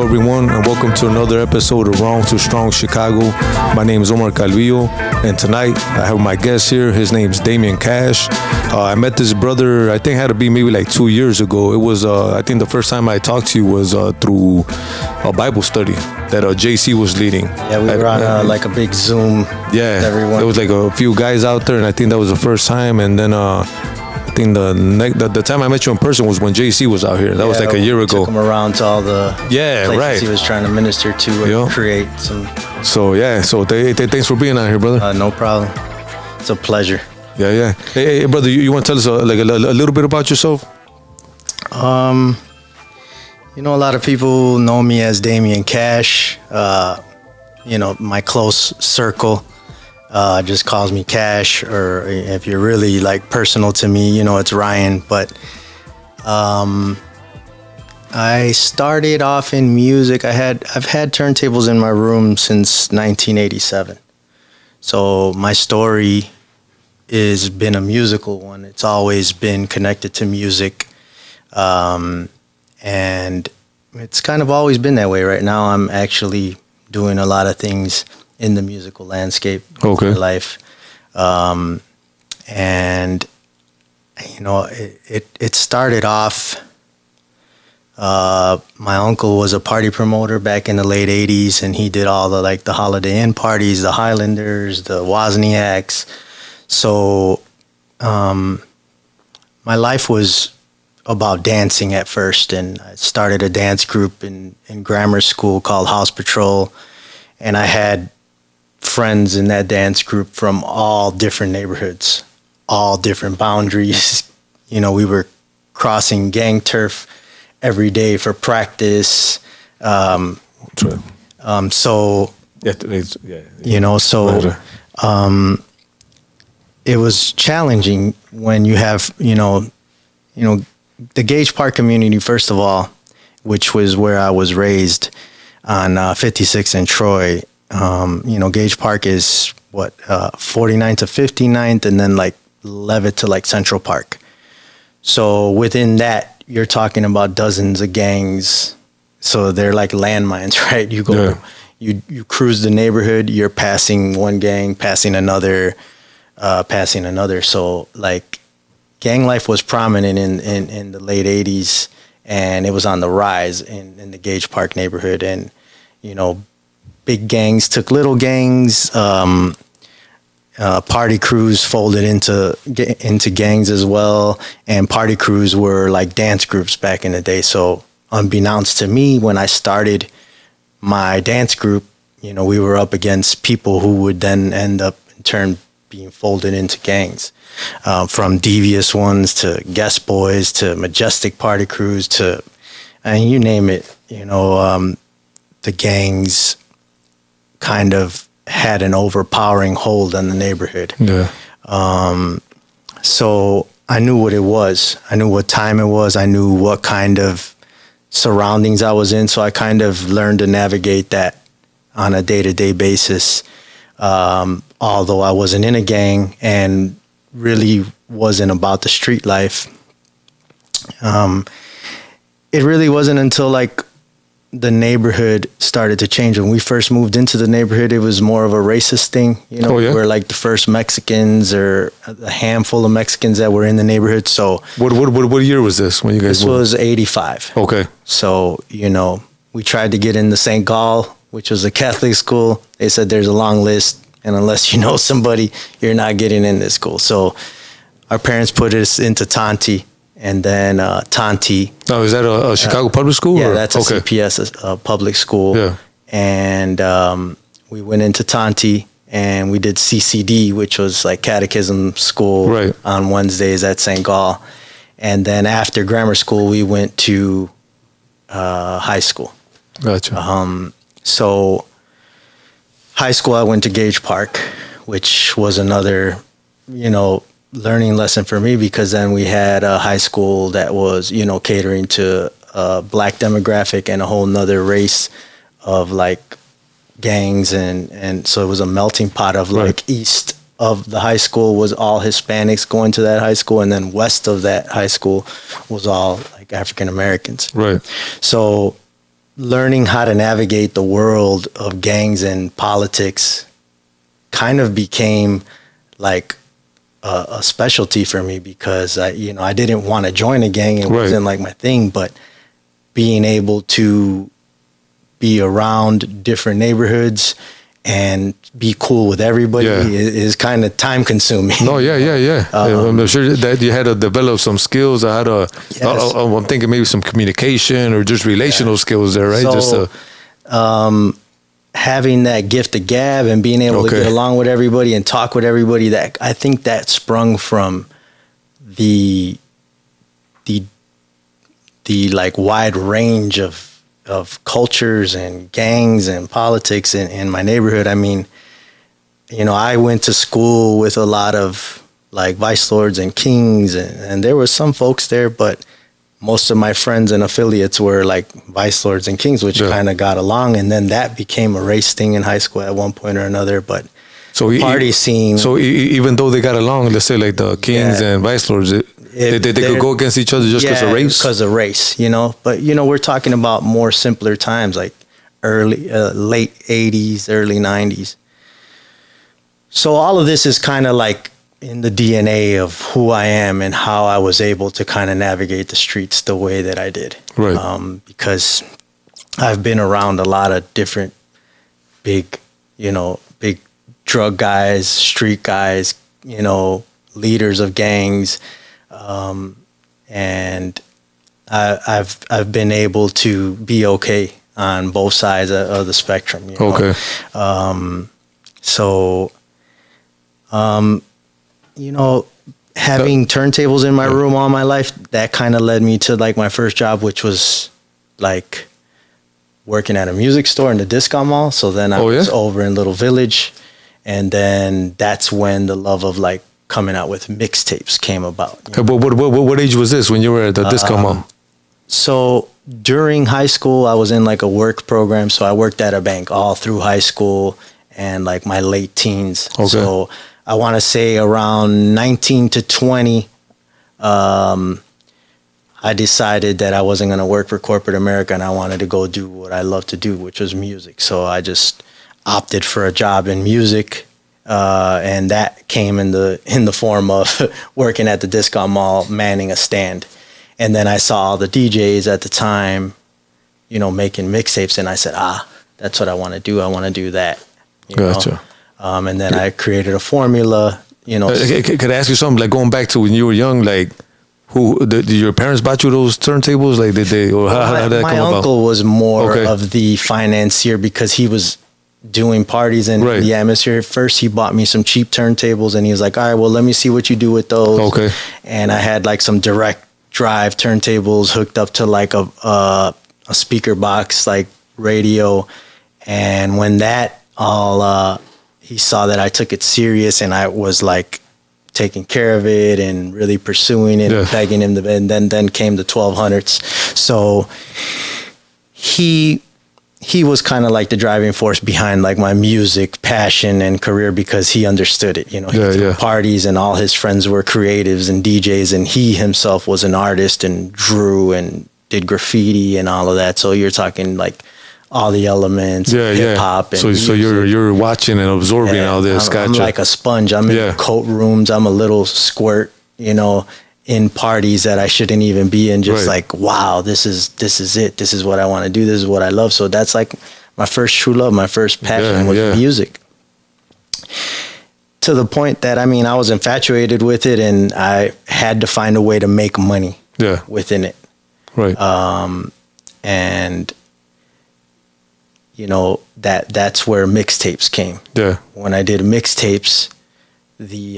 Hello, everyone, and welcome to another episode of Wrong to Strong Chicago. My name is Omar Calvillo, and tonight I have my guest here. His name's Damian Cash. I met this brother, I think it had to be maybe like 2 years ago. It was, I think the first time I talked to you was through a Bible study that JC was leading. Yeah, we were on like a big Zoom. Yeah, everyone. There was like a few guys out there, and I think that was the first time. And then I think the time I met you in person was when JC was out here. That was like a year ago. Took him around to all the places he was trying to minister to and create some. So thanks for being out here, brother. No problem. It's a pleasure. Yeah. Hey, brother, you want to tell us a little bit about yourself? A lot of people know me as Damian Cash. My close circle just calls me Cash, or if you're really like personal to me, it's Ryan. But I started off in music. I've had turntables in my room since 1987. So my story has been a musical one. It's always been connected to music. And it's kind of always been that way. Right now, I'm actually doing a lot of things in the musical landscape of my life. It started off, my uncle was a party promoter back in the late 80s, and he did all the Holiday Inn parties, the Highlanders, the Wozniaks. So my life was about dancing at first, and I started a dance group in grammar school called House Patrol, and I had friends in that dance group from all different neighborhoods, all different boundaries. We were crossing gang turf every day for practice. It was challenging when you have, the Gage Park community, first of all, which was where I was raised on 56 in Troy. Gage Park is 49th to 59th, and then like Levitt to like Central Park. So within that, you're talking about dozens of gangs. So they're like landmines, right? You go, you cruise the neighborhood, you're passing one gang, passing another. So like gang life was prominent in the late 80s, and it was on the rise in the Gage Park neighborhood. And, big gangs took little gangs, party crews folded into gangs as well. And party crews were like dance groups back in the day. So unbeknownst to me, when I started my dance group, we were up against people who would then end up in turn being folded into gangs, from devious ones to guest boys to majestic party crews to, you name it. The gangs kind of had an overpowering hold on the neighborhood. Yeah. So I knew what it was. I knew what time it was. I knew what kind of surroundings I was in. So I kind of learned to navigate that on a day-to-day basis. Although I wasn't in a gang and really wasn't about the street life. It really wasn't until like the neighborhood started to change. When we first moved into the neighborhood, it was more of a racist thing. We were like the first Mexicans, or a handful of Mexicans that were in the neighborhood. So what year was this when you guys moved? This was 85. Okay. So, we tried to get into St. Gall, which was a Catholic school. They said there's a long list, and unless you know somebody, you're not getting in this school. So our parents put us into Tonti, and then Tonti. Oh, is that a Chicago public school? Yeah, that's a CPS, a public school. Yeah. And we went into Tonti, and we did CCD, which was like catechism school on Wednesdays at St. Gall. And then after grammar school, we went to high school. Gotcha. So high school, I went to Gage Park, which was another, learning lesson for me, because then we had a high school that was, catering to a Black demographic and a whole nother race of like gangs. And so it was a melting pot of like east of the high school was all Hispanics going to that high school. And then west of that high school was all like African Americans. Right. So learning how to navigate the world of gangs and politics kind of became like a specialty for me, because I didn't want to join a gang. It wasn't like my thing, but being able to be around different neighborhoods and be cool with everybody is kind of time consuming. No, yeah. I'm sure that you had to develop some skills. I'm thinking maybe some communication or just relational skills there, right? So, having that gift of gab and being able to get along with everybody and talk with everybody, that I think that sprung from the like wide range of cultures and gangs and politics in my neighborhood. I mean, I went to school with a lot of like vice lords and kings, and there were some folks there, but most of my friends and affiliates were like vice lords and kings, which kind of got along. And then that became a race thing in high school at one point or another. But party scene. So even though they got along, let's say like the kings and vice lords, they could go against each other just because of race? Because of race, But, we're talking about more simpler times, like late 80s, early 90s. So all of this is kind of like in the DNA of who I am and how I was able to kind of navigate the streets the way that I did. Right. Because I've been around a lot of different big drug guys, street guys, leaders of gangs. And I've been able to be okay on both sides of the spectrum. Okay. Having turntables in my room all my life, that kind of led me to like my first job, which was like working at a music store in the Discount Mall. So then I was over in Little Village, and then that's when the love of like coming out with mixtapes came about. What age was this when you were at the Discount Mall? So during high school, I was in like a work program. So I worked at a bank all through high school and like my late teens. Okay. So I want to say around 19 to 20, I decided that I wasn't going to work for corporate America, and I wanted to go do what I love to do, which was music. So I just opted for a job in music. And that came in the form of working at the Discount Mall, manning a stand. And then I saw all the DJs at the time, making mixtapes, and I said, that's what I want to do. I want to do that. Gotcha. And then I created a formula. Could I ask you something? Like going back to when you were young, like did your parents bought you those turntables? Like did they, or how did that come about? My uncle was more of the financier because he was doing parties and the atmosphere. First, he bought me some cheap turntables, and he was like, all right, well, let me see what you do with those. Okay. And I had like some direct drive turntables hooked up to like a speaker box, like radio. And when that all, he saw that I took it serious and I was like taking care of it and really pursuing it, and begging him to, and then came the 1200s. So he was kind of like the driving force behind like my music passion and career, because he understood it. He threw parties, and all his friends were creatives and DJs, and he himself was an artist and drew and did graffiti and all of that. So you're talking like all the elements, hip hop. And so you're watching and absorbing all this. I'm like a sponge. I'm in coat rooms. I'm a little squirt, in parties that I shouldn't even be in. Just like, wow, this is it. This is what I want to do. This is what I love. So that's like my first true love, my first passion was music. To the point that, I was infatuated with it, and I had to find a way to make money within it. Right. And that's where mixtapes came. Yeah. When I did mixtapes, the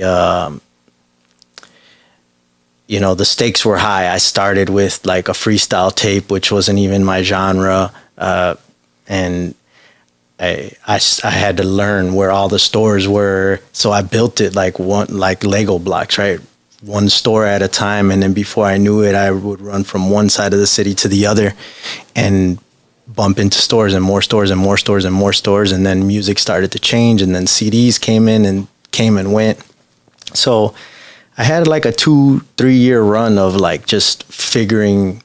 stakes were high. I started with like a freestyle tape, which wasn't even my genre. And I had to learn where all the stores were. So I built it like Lego blocks, right? One store at a time. And then before I knew it, I would run from one side of the city to the other and bump into stores and more stores and more stores and more stores. And then music started to change, and then CDs came and went. So I had like a 2-3 year run of like just figuring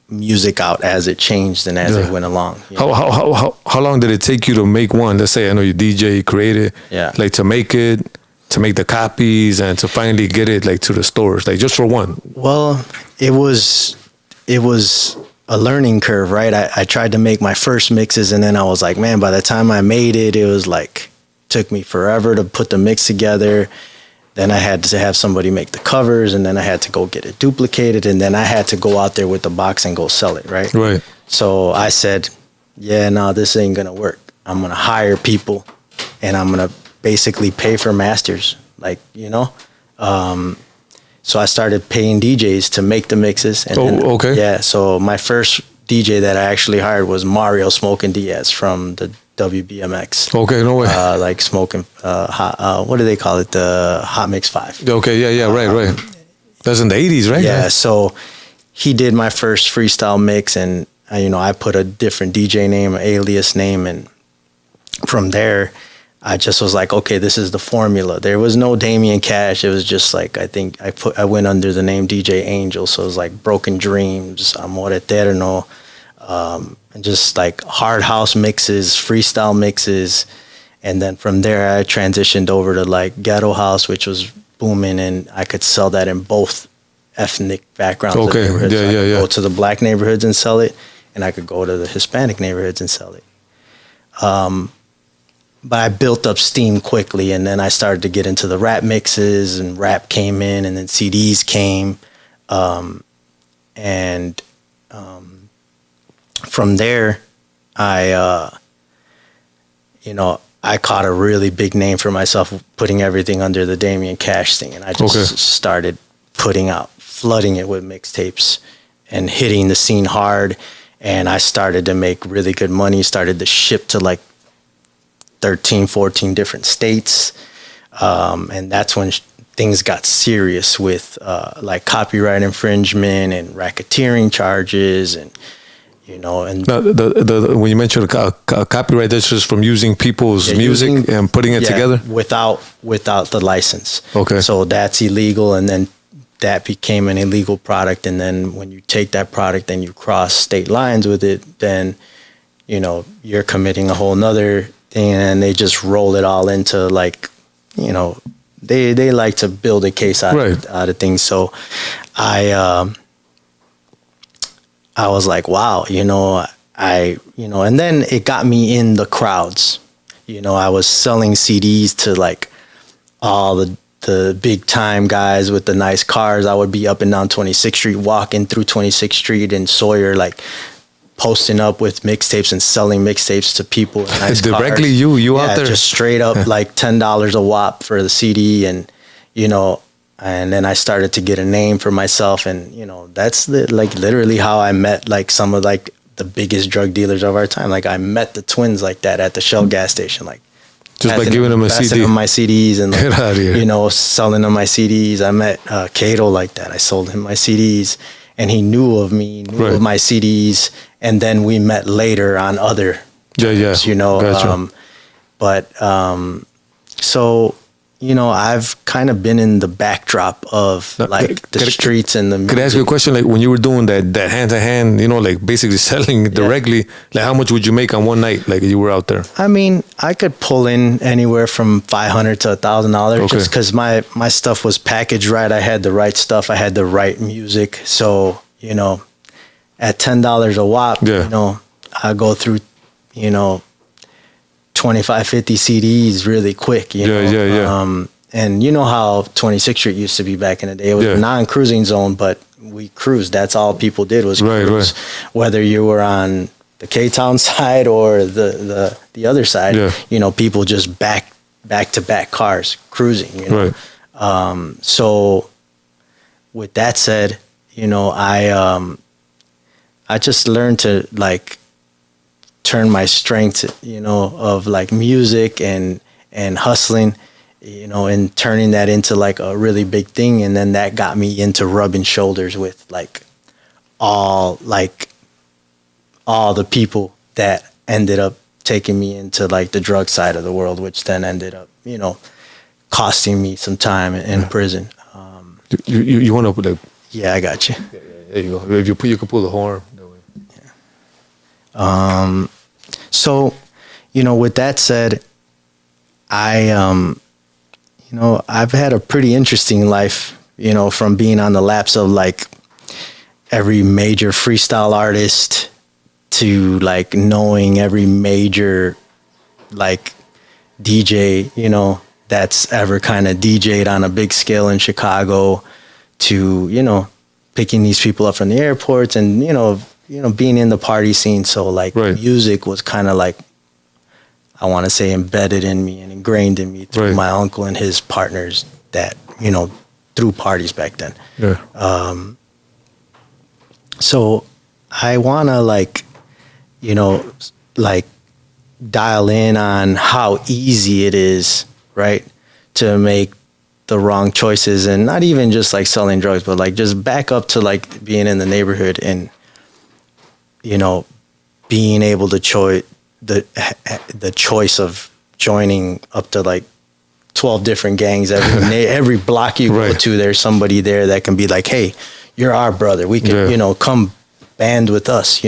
music out as it changed and as Yeah. it went along. you How, know? how long did it take you to make one? Let's say I know you DJ, you created, Yeah. like to make it, to make the copies, and to finally get it like to the stores, like just for one. Well, it was a learning curve, right? I tried to make my first mixes, and then I was like, man, by the time I made it, it was like took me forever to put the mix together. Then I had to have somebody make the covers, and then I had to go get it duplicated, and then I had to go out there with the box and go sell it, right? Right. So I said, yeah, no, this ain't gonna work. I'm gonna hire people, and I'm gonna basically pay for masters, like, you know. So I started paying DJs to make the mixes. And then, okay. Yeah, so my first DJ that I actually hired was Mario Smoking Diaz from the WBMX. Okay, no way. Like smoking, hot, what do they call it? The Hot Mix 5. Okay, yeah, right. That's in the 80s, right? Yeah, so he did my first freestyle mix, and I put a different DJ name, an alias name, and from there, I just was like, okay, this is the formula. There was no Damien Cash. It was just like, I think I went under the name DJ Angel, so it was like Broken Dreams, Amor Eterno, and just like hard house mixes, freestyle mixes, and then from there I transitioned over to like ghetto house, which was booming, and I could sell that in both ethnic backgrounds. Okay, neighborhoods. yeah, I could yeah. go to the black neighborhoods and sell it, and I could go to the Hispanic neighborhoods and sell it. But I built up steam quickly, and then I started to get into the rap mixes, and rap came in, and then CDs came, and from there, I caught a really big name for myself, putting everything under the Damien Cash thing, and I just started flooding it with mixtapes and hitting the scene hard, and I started to make really good money, started to ship to like 13, 14 different states, and that's when things got serious with like copyright infringement and racketeering charges, and and Now, when you mentioned copyright, that's just from using people's music and putting it together without the license. Okay. So that's illegal, and then that became an illegal product. And then when you take that product and you cross state lines with it, then you're committing a whole nother thing, and they just roll it all into like, they like to build a case out of things. So I was like, wow, and then it got me in the crowds. I was selling CDs to like all the big time guys with the nice cars. I would be up and down 26th Street, walking through 26th Street in Sawyer, like posting up with mixtapes and selling mixtapes to people in nice directly cars. you out there, just straight up like $10 a whop for the CD, and and then I started to get a name for myself, and that's literally how I met like some of like the biggest drug dealers of our time. Like I met the twins like that at the Shell gas station, like just by giving them a CD, them my CDs, and get out of here. Selling them my CDs. I met Cato like that. I sold him my CDs, and he knew of me, knew of my CDs, and then we met later on other jobs, Gotcha. So I've kind of been in the backdrop of like the streets and the music. Could I ask you a question? Like when you were doing that hand to hand, like basically selling directly, like how much would you make on one night? Like you were out there. I mean, I could pull in anywhere from $500 to $1,000 just because my stuff was packaged right. I had the right stuff. I had the right music. So at $10 a whop, I go through 25, 50 CDs really quick, and you know how 26th Street used to be back in the day. It was a non-cruising zone, but we cruised. That's all people did was cruise. Whether you were on the K-Town side or the other side, people just back to back cars cruising. So with that said, I just learned to like turn my strength, of like music and hustling, and turning that into like a really big thing. And then that got me into rubbing shoulders with like all the people that ended up taking me into like the drug side of the world, which then ended up, costing me some time in prison. You want to put like, yeah, I got you. there you go. If you could pull the horn. So, with that said, I've had a pretty interesting life, from being on the laps of like every major freestyle artist to like knowing every major like DJ, that's ever kind of DJ'd on a big scale in Chicago, to, picking these people up from the airports and, being in the party scene. So like music was kind of like, I want to say, embedded in me and ingrained in me through my uncle and his partners that, threw parties back then. Yeah. So I want to like dial in on how easy it is, right, to make the wrong choices, and not even just like selling drugs, but like just back up to like being in the neighborhood and, being able to the choice of joining up to like 12 different gangs. Every block you go to, there's somebody there that can be like, hey, you're our brother. We can, come band with us,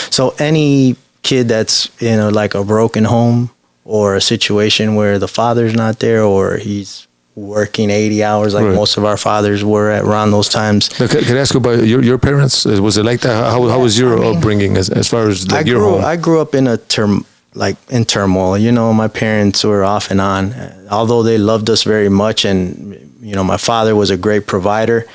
So any kid that's in like a broken home or a situation where the father's not there or he's working 80 hours like most of our fathers were at around those times. Now, can I ask you about your parents? Was it like that? How was your upbringing as far as like your home? I grew up in in turmoil. My parents were off and on, although they loved us very much. And, my father was a great provider.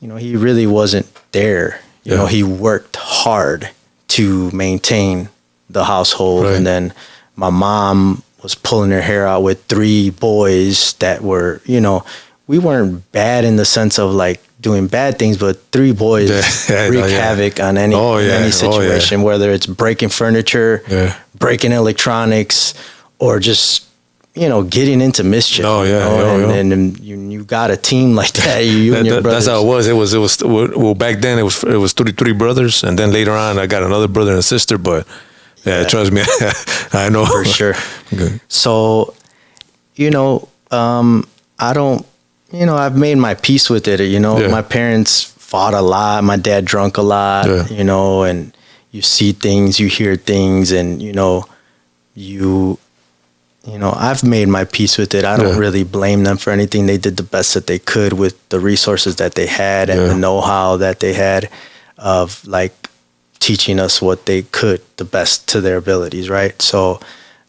He really wasn't there. He worked hard to maintain the household. And then my mom was pulling her hair out with 3 boys that were, we weren't bad in the sense of like doing bad things, but 3 boys wreak havoc on any situation, whether it's breaking furniture, breaking electronics, or just, getting into mischief. And you got a team like that. You and your brothers. That's how it was. It was well back then. It was 33 brothers, and then later on I got another brother and a sister. But trust me, I know for sure. Good. So, I don't. I've made my peace with it. My parents fought a lot. My dad drunk a lot. And you see things, you hear things, and I've made my peace with it. I don't really blame them for anything. They did the best that they could with the resources that they had and the know-how that they had of like teaching us what they could the best to their abilities, right? So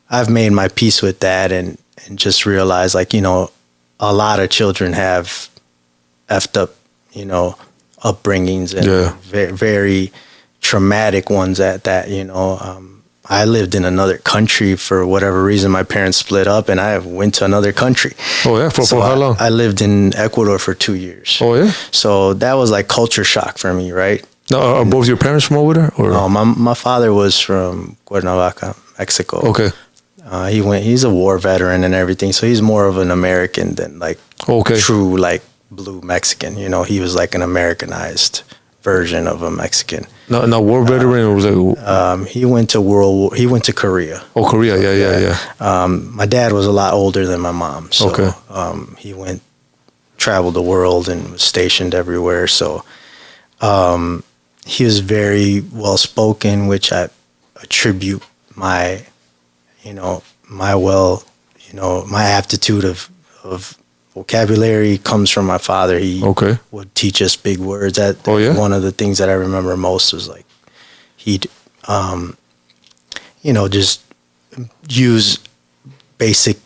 I've made my peace with that and just realized like, a lot of children have effed up, upbringings and very, very traumatic ones at that, I lived in another country for whatever reason. My parents split up and I went to another country. Oh yeah, for how long? I lived in Ecuador for 2 years. Oh yeah? So that was like culture shock for me, right? Now, are both your parents from over there? Or? No, my father was from Cuernavaca, Mexico. Okay. He's a war veteran and everything, so he's more of an American than like true like blue Mexican. He was like an Americanized version of a Mexican. No, war veteran was like. He went to Korea. Oh, Korea, yeah. My dad was a lot older than my mom, so he traveled the world and was stationed everywhere. So he was very well spoken, which I attribute my my aptitude of vocabulary comes from my father. He would teach us big words. One of the things that I remember most was like he'd just use basic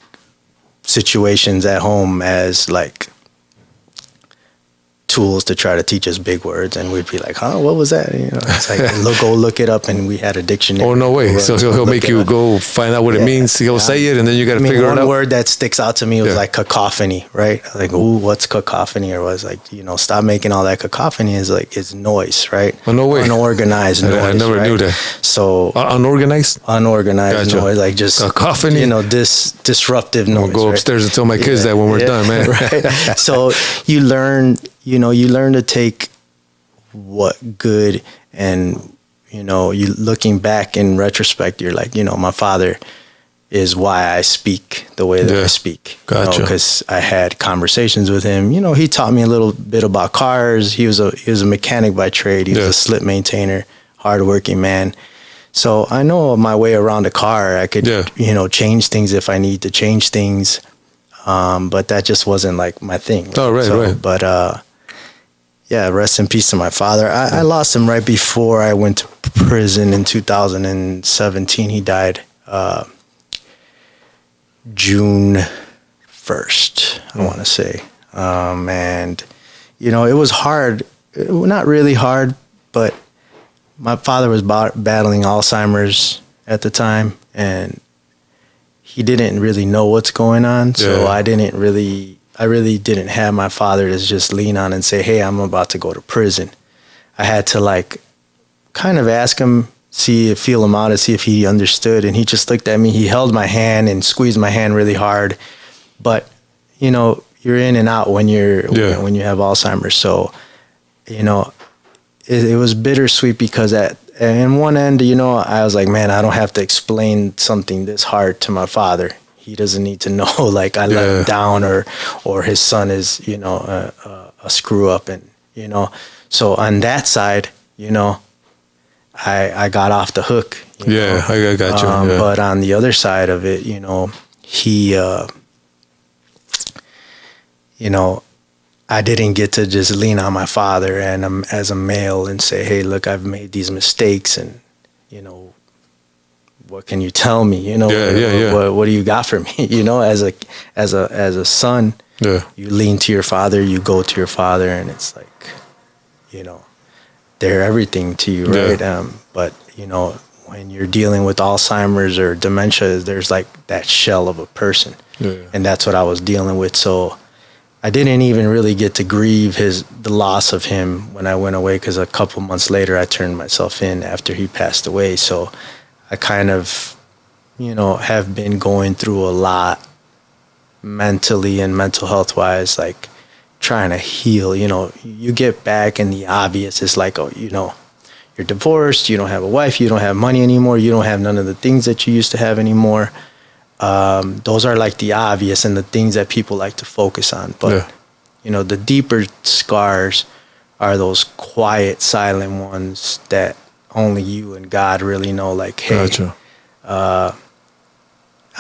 situations at home as like tools to try to teach us big words, and we'd be like, huh, what was that? It's like, go look it up, and we had a dictionary. Oh, no way. So he'll make you go find out what it means. He'll say it, and then you got to figure it out. One word that sticks out to me was like cacophony, right? Like, ooh, what's cacophony? Or was like, stop making all that cacophony. Is like, it's noise, right? Oh, no way. Unorganized noise. I never knew that. So unorganized noise, like just cacophony. Disruptive noise. I'll go upstairs and tell my kids that when we're done, man. Right. So you learn to take what good, and you looking back in retrospect, you're like, my father is why I speak the way that I speak. Gotcha. Because I had conversations with him. He taught me a little bit about cars. He was a mechanic by trade. He was a slip maintainer, hardworking man. So I know my way around a car. I could, change things if I need to change things. But that just wasn't like my thing. Right? Oh, right, right. But rest in peace to my father. I lost him right before I went to prison in 2017. He died June 1st, I want to say. And, it was hard. Not really hard, but my father was battling Alzheimer's at the time, and he didn't really know what's going on. So I really didn't have my father to just lean on and say, hey, I'm about to go to prison. I had to like kind of ask him, feel him out and see if he understood. And he just looked at me. He held my hand and squeezed my hand really hard. But, you're in and out when when you have Alzheimer's. So, it was bittersweet because in one end, I was like, man, I don't have to explain something this hard to my father. He doesn't need to know, like, I let him down or his son is, a screw up. And, so on that side, I got off the hook. I got you. But on the other side of it, he, I didn't get to just lean on my father and as a male and say, hey, look, I've made these mistakes and, what can you tell me? What do you got for me? As a son, you lean to your father, you go to your father, and it's like, they're everything to you, right? But when you're dealing with Alzheimer's or dementia, there's like that shell of a person, and that's what I was dealing with. So I didn't even really get to grieve the loss of him when I went away, because a couple months later I turned myself in after he passed away. So I kind of, have been going through a lot mentally and mental health wise, like trying to heal. You get back and the obvious is like, oh, you're divorced, you don't have a wife, you don't have money anymore, you don't have none of the things that you used to have anymore. Those are like the obvious and the things that people like to focus on. But, the deeper scars are those quiet, silent ones that only you and God really know. Like, hey, I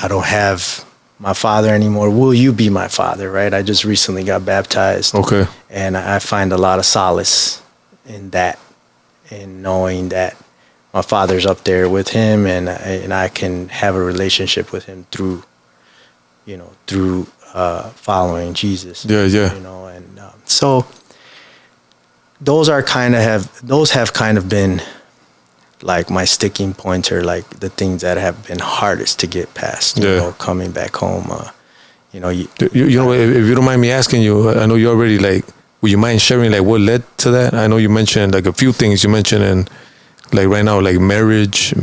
don't have my father anymore. Will you be my father, right? I just recently got baptized. Okay. And I find a lot of solace in that, in knowing that my father's up there with him, and I can have a relationship with him through following Jesus. And so those have kind of been like my sticking points, or like the things that have been hardest to get past. Coming back home. If you don't mind me asking you, I know you already like. Would you mind sharing like what led to that? I know you mentioned like a few things you mentioned, and like right now, like marriage,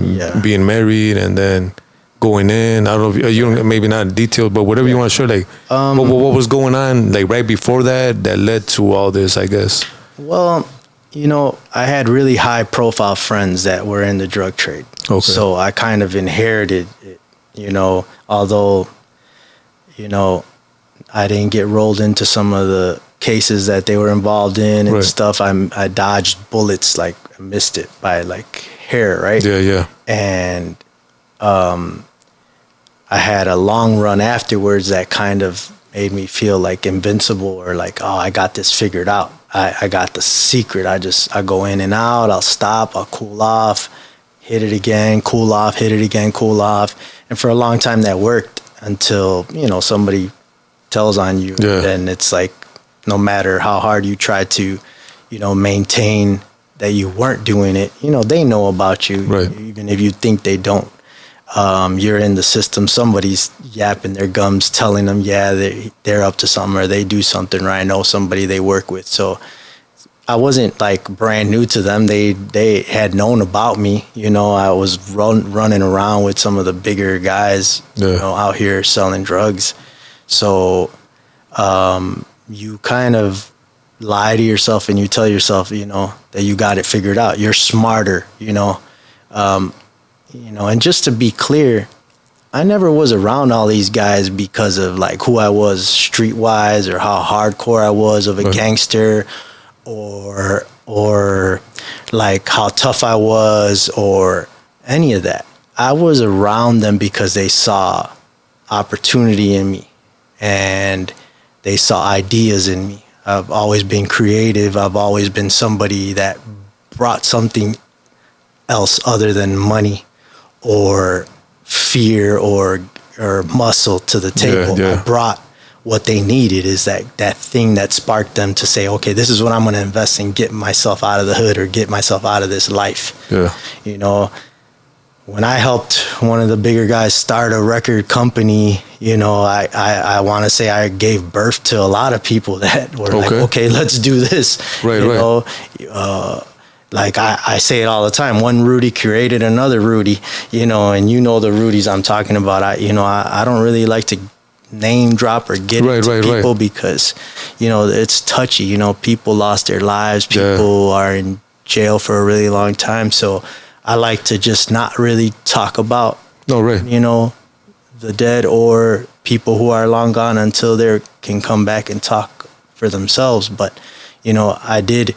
being married, and then going in. I don't know if you don't, maybe not in detail, but whatever you want to share. Like, what was going on like right before that led to all this? I guess. Well, I had really high profile friends that were in the drug trade, so I kind of inherited it. Although, I didn't get rolled into some of the cases that they were involved in and stuff. I dodged bullets, like I missed it by like hair, right? And I had a long run afterwards that kind of made me feel like invincible, or like, oh, I got this figured out. I got the secret. I go in and out, I'll stop, I'll cool off, hit it again, cool off, hit it again, cool off. And for a long time that worked until, somebody tells on you. Then it's like, no matter how hard you try to, maintain that you weren't doing it, they know about you, even if you think they don't. You're in the system, somebody's yapping their gums, telling them, they're up to something, or they do something, or I know somebody they work with. So I wasn't like brand new to them. They had known about me. I was running around with some of the bigger guys, out here selling drugs. So you kind of lie to yourself and you tell yourself, that you got it figured out. You're smarter, and just to be clear, I never was around all these guys because of like who I was streetwise, or how hardcore I was of a gangster, or like how tough I was, or any of that. I was around them because they saw opportunity in me and they saw ideas in me. I've always been creative. I've always been somebody that brought something else other than money or fear or muscle to the table. Yeah, yeah. I brought what they needed, is that thing that sparked them to say, okay, this is what I'm going to invest in, get myself out of the hood or get myself out of this life. Yeah. You know, when I helped one of the bigger guys start a record company, you know, I want to say I gave birth to a lot of people that were like, okay, let's do this. Right, you know, like I say it all the time, one Rudy created another Rudy, you know, and you know the Rudys I'm talking about. I don't really like to name drop or get into people because, you know, it's touchy. You know, people lost their lives. People are in jail for a really long time. So I like to just not really talk about, you know, the dead or people who are long gone until they can come back and talk for themselves. But, you know, I did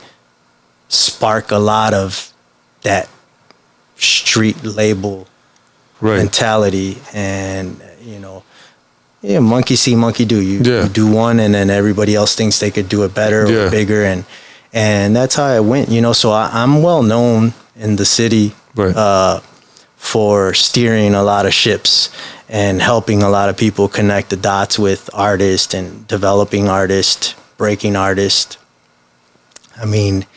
spark a lot of that street label mentality, and you know, monkey see, monkey do. You do one, and then everybody else thinks they could do it better or bigger, and that's how it went. You know, so I'm well known in the city for steering a lot of ships and helping a lot of people connect the dots with artists and developing artists, breaking artists. I mean,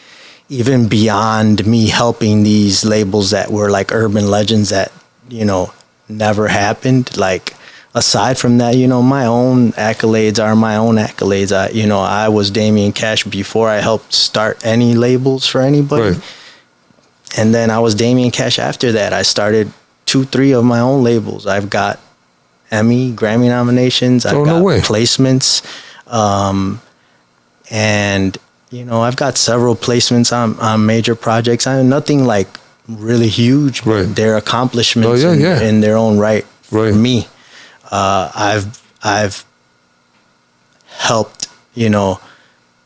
even beyond me helping these labels that were like urban legends that, you know, never happened. Like, aside from that, you know, my own accolades are my own accolades. I was Damien Cash before I helped start any labels for anybody. And then I was Damien Cash after that. I started 2-3 of my own labels. I've got Emmy, Grammy nominations. I've got placements. And you know, I've got several placements on major projects. Nothing like really huge, but they're accomplishments in their own right for me. I've helped, you know,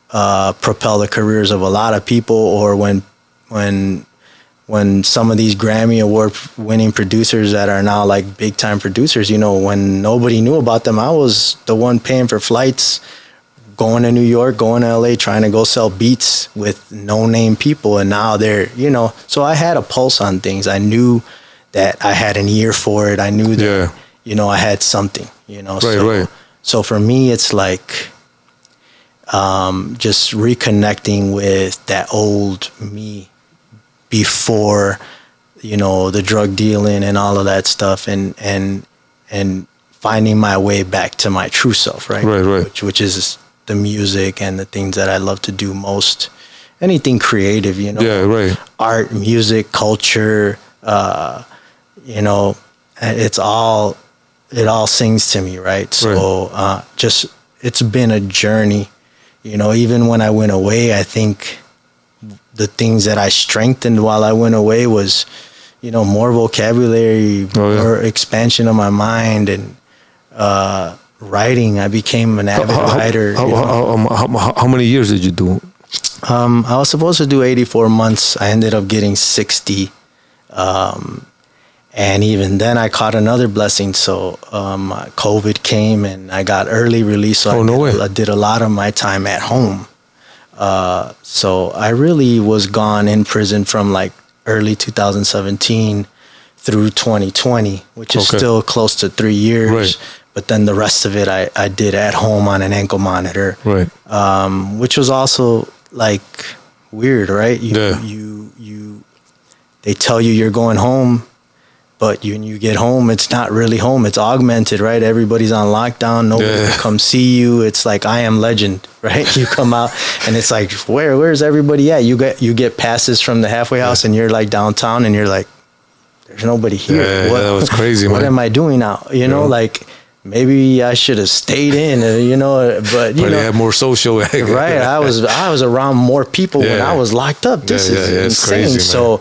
propel the careers of a lot of people. Or when some of these Grammy Award winning producers that are now like big time producers, you know, when nobody knew about them, I was the one paying for flights, going to New York, going to LA, trying to go sell beats with no-name people. And now they're, you know, so I had a pulse on things. I knew that I had an ear for it. I knew that, you know, I had something, you know. So for me, it's like just reconnecting with that old me before, you know, the drug dealing and all of that stuff, and finding my way back to my true self, which is the music and the things that I love to do most. Anything creative, you know, art, music, culture, you know, it all sings to me, right? So just, it's been a journey, you know. Even when I went away, I think the things that I strengthened while I went away was, you know, more vocabulary, more expansion of my mind, and writing. I became an avid writer. How many years did you do? I was supposed to do 84 months. I ended up getting 60. And even then I caught another blessing. So COVID came and I got early release. So I did a lot of my time at home. So I really was gone in prison from like early 2017 through 2020, which is still close to 3 years. But then the rest of it I did at home on an ankle monitor, which was also like weird, right? They tell you you're going home, but when you get home, it's not really home. It's augmented, right? Everybody's on lockdown. Nobody can come see you. It's like I Am Legend, right? You come out and it's like, where's everybody at? You get passes from the halfway house and you're like downtown and you're like, there's nobody here. That was crazy, man. What am I doing now? You know, like, maybe I should have stayed in, you know, but you know, have more social. Right. I was around more people when I was locked up. This is insane. Crazy, so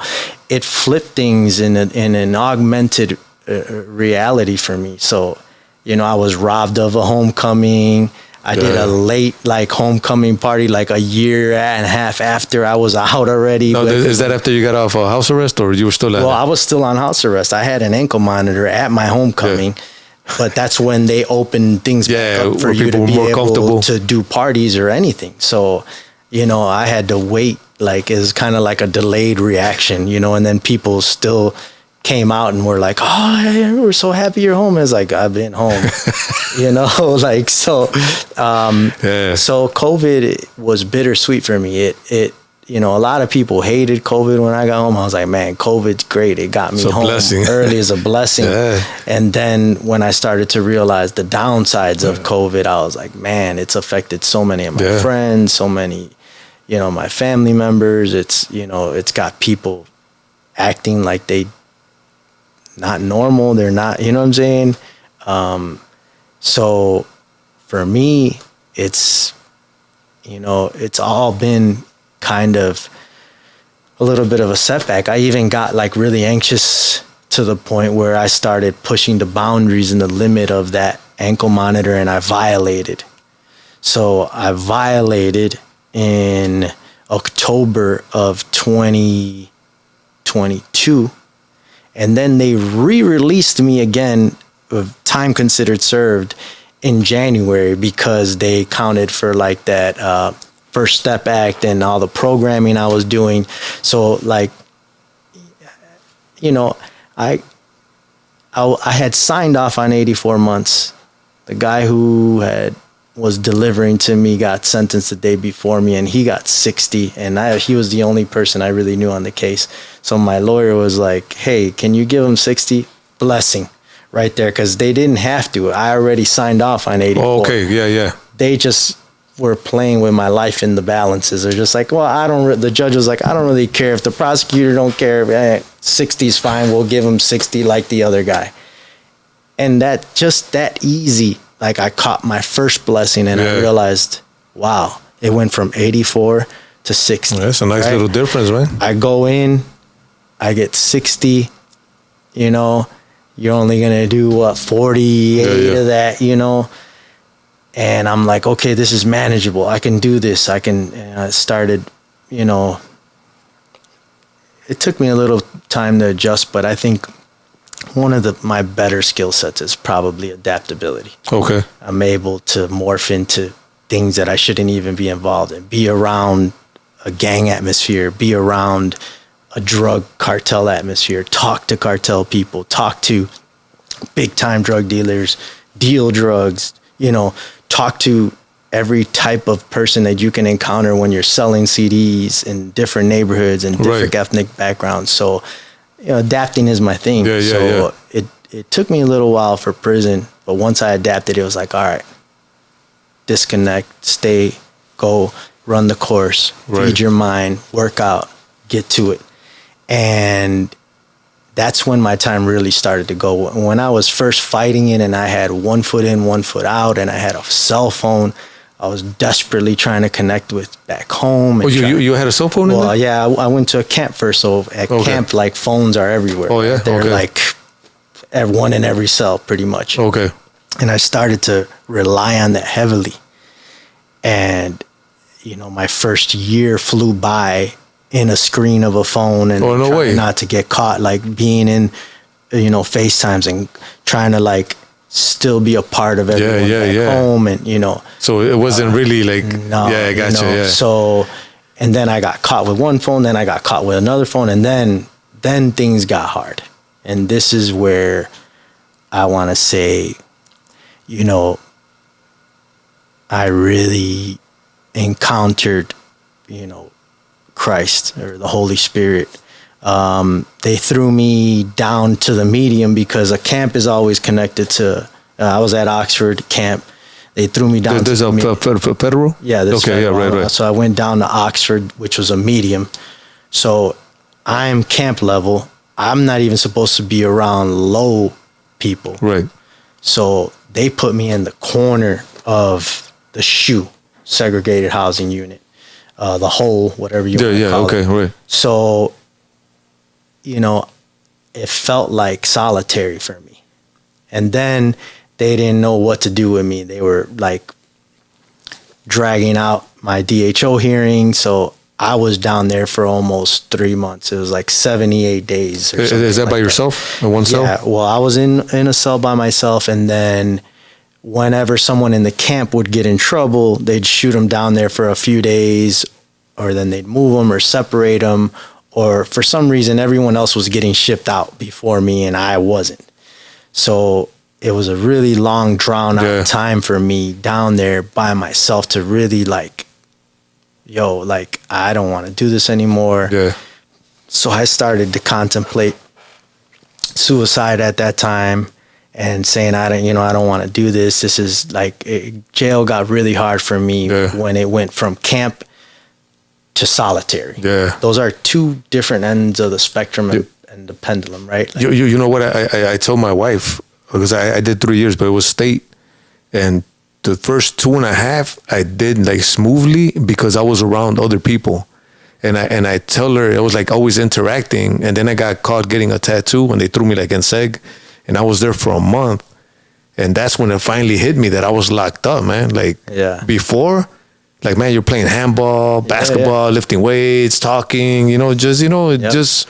it flipped things in an augmented reality for me. So, you know, I was robbed of a homecoming. I did a late like homecoming party, like a year and a half after I was out already. No, is that after you got off house arrest, or you were still at? Well, I was still on house arrest. I had an ankle monitor at my homecoming, but that's when they opened things back up for you to be able to do parties or anything. So, you know, I had to wait. Like, it's kind of like a delayed reaction, you know, and then people still came out and were like, oh, we're so happy you're home. It's like, I've been home, you know, like, so, so COVID was bittersweet for me. It, you know, a lot of people hated COVID when I got home. I was like, man, COVID's great. It got me home early as a blessing. And then when I started to realize the downsides of COVID, I was like, man, it's affected so many of my friends, so many, you know, my family members. It's, you know, it's got people acting like they not normal. They're not, you know what I'm saying? So for me, it's, you know, it's all been kind of a little bit of a setback. I even got like really anxious to the point where I started pushing the boundaries and the limit of that ankle monitor, and I violated. So I violated in October of 2022. And then they re-released me again, time considered served, in January, because they counted for like that First Step Act and all the programming I was doing. So like, you know, I had signed off on 84 months. The guy who was delivering to me got sentenced the day before me, and he got 60, and he was the only person I really knew on the case. So my lawyer was like, hey, can you give him 60? Blessing right there, because they didn't have to. I already signed off on 84. Oh, okay, yeah. They just were playing with my life in the balances. They're just like, well, the judge was like, I don't really care. If the prosecutor don't care, 60 is fine. We'll give him 60 like the other guy. And that easy, like I caught my first blessing, and I realized, wow, it went from 84 to 60. Well, that's a nice little difference, man. I go in, I get 60, you know, you're only going to do 48 of that, you know? And I'm like, okay, this is manageable. I can do this. And I started, you know, it took me a little time to adjust, but I think one of my better skill sets is probably adaptability. Okay. I'm able to morph into things that I shouldn't even be involved in, be around a gang atmosphere, be around a drug cartel atmosphere, talk to cartel people, talk to big time drug dealers, deal drugs, you know, talk to every type of person that you can encounter when you're selling CDs in different neighborhoods and different ethnic backgrounds. So, you know, adapting is my thing. It took me a little while for prison, but once I adapted, it was like, all right, disconnect, stay, go, run the course, feed your mind, work out, get to it. And that's when my time really started to go. When I was first fighting it, and I had 1 foot in, 1 foot out, and I had a cell phone, I was desperately trying to connect with back home. And you had a cell phone? Well, yeah, I went to a camp first. So at camp, like, phones are everywhere. Oh, yeah? They're like one in every cell, pretty much. Okay. And I started to rely on that heavily. And, you know, my first year flew by in a screen of a phone, and trying not to get caught, like being in, you know, FaceTimes and trying to like still be a part of everyone back home, and you know. So it wasn't really like I got you. Yeah. So, and then I got caught with one phone, then I got caught with another phone, and then things got hard. And this is where I want to say, you know, I really encountered, you know, Christ or the Holy Spirit. They threw me down to the medium because a camp is always connected to, I was at Oxford camp. They threw me down. There's a federal? Yeah. Okay, federal. So I went down to Oxford, which was a medium. So I'm camp level. I'm not even supposed to be around low people. Right. So they put me in the corner of the SHU, segregated housing unit. The hole, whatever you want to call it. Right. So, you know, it felt like solitary for me. And then they didn't know what to do with me. They were like dragging out my DHO hearing. So I was down there for almost 3 months. It was like 78 days. Or Is that like by yourself in one cell? Yeah. Well, I was in a cell by myself, and then whenever someone in the camp would get in trouble, they'd shoot them down there for a few days, or then they'd move them or separate them, or for some reason everyone else was getting shipped out before me and I wasn't. So it was a really long, drawn out time for me down there by myself to really like, I don't want to do this anymore. Yeah. So I started to contemplate suicide at that time and saying, I don't want to do this. This is like, jail got really hard for me when it went from camp to solitary. Yeah. Those are two different ends of the spectrum and the pendulum, right? Like, you know what? I told my wife, because I did 3 years, but it was state. And the first 2.5, I did like smoothly because I was around other people. And I tell her, it was like always interacting. And then I got caught getting a tattoo when they threw me like in seg. And I was there for a month. And that's when it finally hit me that I was locked up, man. Like before, like, man, you're playing handball, basketball, lifting weights, talking, just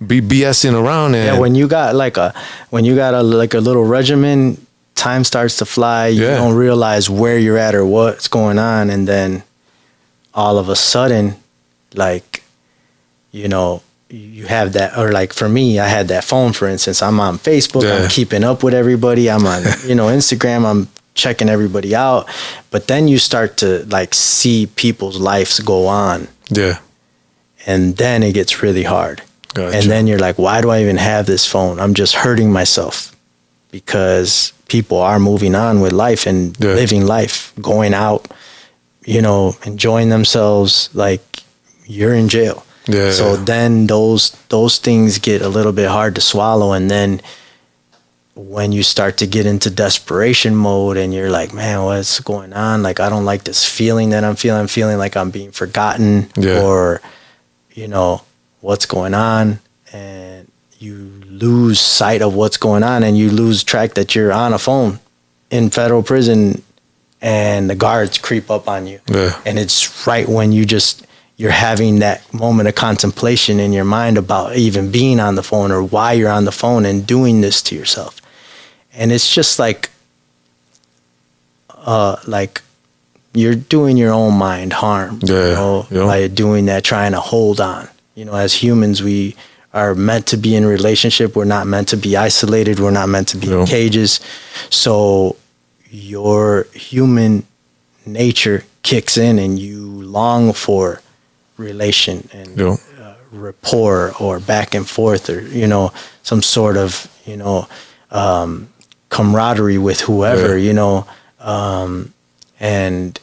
be BSing around. And when you got a little regimen, time starts to fly. You don't realize where you're at or what's going on. And then all of a sudden, like, you have that, or like for me, I had that phone, for instance. I'm on Facebook, I'm keeping up with everybody. I'm on, Instagram, I'm checking everybody out. But then you start to like see people's lives go on. Yeah. And then it gets really hard. Gotcha. And then you're like, why do I even have this phone? I'm just hurting myself because people are moving on with life and living life, going out, enjoying themselves. Like, you're in jail. Yeah. So then those things get a little bit hard to swallow. And then when you start to get into desperation mode and you're like, man, what's going on? Like, I don't like this feeling that I'm feeling. I'm feeling like I'm being forgotten or, what's going on. And you lose sight of what's going on and you lose track that you're on a phone in federal prison and the guards creep up on you. Yeah. And it's right when you're having that moment of contemplation in your mind about even being on the phone or why you're on the phone and doing this to yourself. And it's just like you're doing your own mind harm by doing that, trying to hold on. As humans, we are meant to be in a relationship. We're not meant to be isolated. We're not meant to be in cages. So your human nature kicks in and you long for relation and rapport or back and forth or, some sort of, camaraderie with whoever, and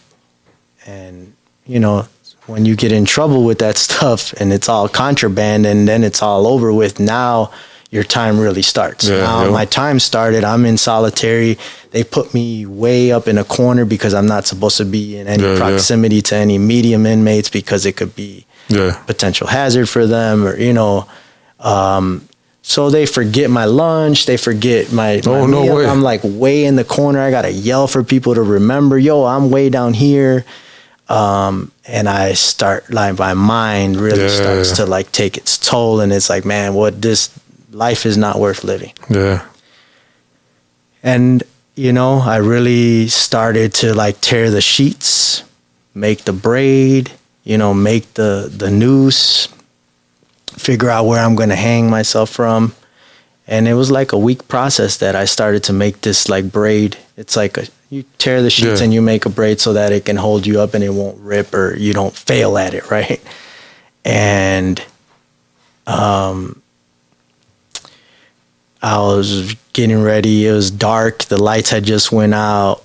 when you get in trouble with that stuff and it's all contraband and then it's all over with, now your time really starts. My time started. I'm in solitary. They put me way up in a corner because I'm not supposed to be in any proximity to any medium inmates because it could be potential hazard for them or, so they forget my lunch. They forget my meal. No way. I'm like way in the corner. I got to yell for people to remember, I'm way down here. And I start, like, my mind really starts to like take its toll. And it's like, man, this life is not worth living. Yeah. And, I really started to like tear the sheets, make the braid, make the noose, figure out where I'm going to hang myself from. And it was like a week process that I started to make this like braid. It's like you tear the sheets and you make a braid so that it can hold you up and it won't rip or you don't fail at it, right? And I was getting ready. It was dark. The lights had just went out.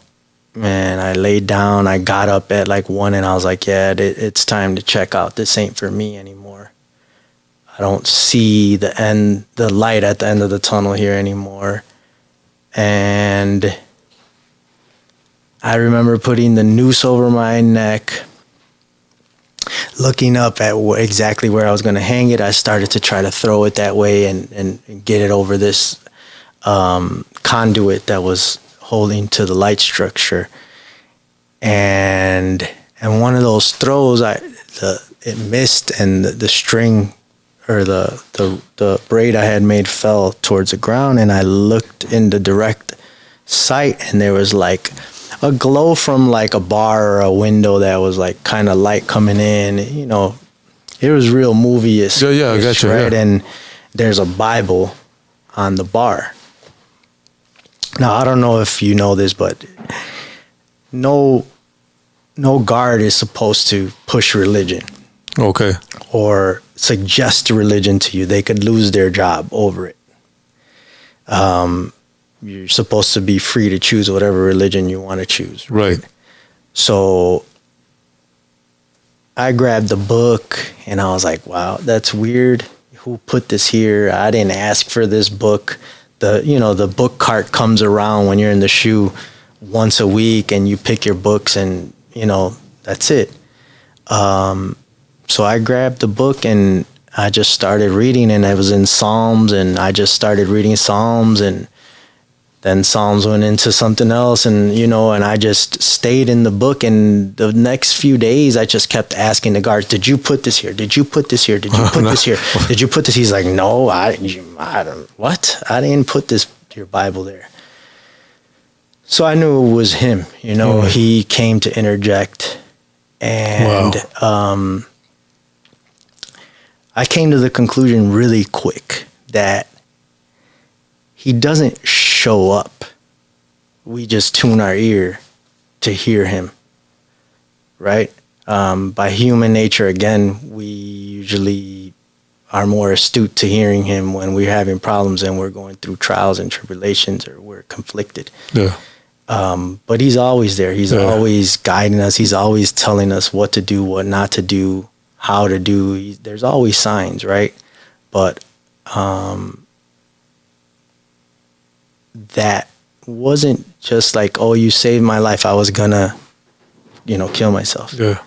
And I laid down. I got up at like 1 and I was like, it's time to check out. This ain't for me anymore. I don't see the light at the end of the tunnel here anymore. And I remember putting the noose over my neck, looking up at exactly where I was going to hang it. I started to try to throw it that way and get it over this conduit that was holding to the light structure. and one of those throws, it missed, and the string or the braid I had made fell towards the ground, and I looked in the direct sight, and there was like a glow from like a bar or a window that was like kind of light coming in. You know, it was real movie-ish. Yeah, I got you. Right? Yeah. And there's a Bible on the bar. Now, I don't know if you know this, but no guard is supposed to push religion. Okay. Or suggest religion to you. They could lose their job over it. You're supposed to be free to choose whatever religion you want to choose. Right. So I grabbed the book and I was like, wow, that's weird. Who put this here? I didn't ask for this book. The book cart comes around when you're in the shoe once a week, and you pick your books, and that's it. So I grabbed the book and I just started reading, and I was in Psalms, and I just started reading Psalms, and then Psalms went into something else, and and I just stayed in the book. And the next few days I just kept asking the guards, did you put this here? Did you put this here? Did you put this here? Did you put this? He's like, no, I don't, what? I didn't put your Bible there. So I knew it was him, He came to interject, and wow. I came to the conclusion really quick that he doesn't show up. We just tune our ear to hear him, right? By human nature, again, we usually are more astute to hearing him when we're having problems and we're going through trials and tribulations, or we're conflicted. Yeah. But he's always there. He's always guiding us. He's always telling us what to do, what not to do, how to do. There's always signs, right? But that wasn't just like, oh, you saved my life, I was gonna, kill myself. Yeah.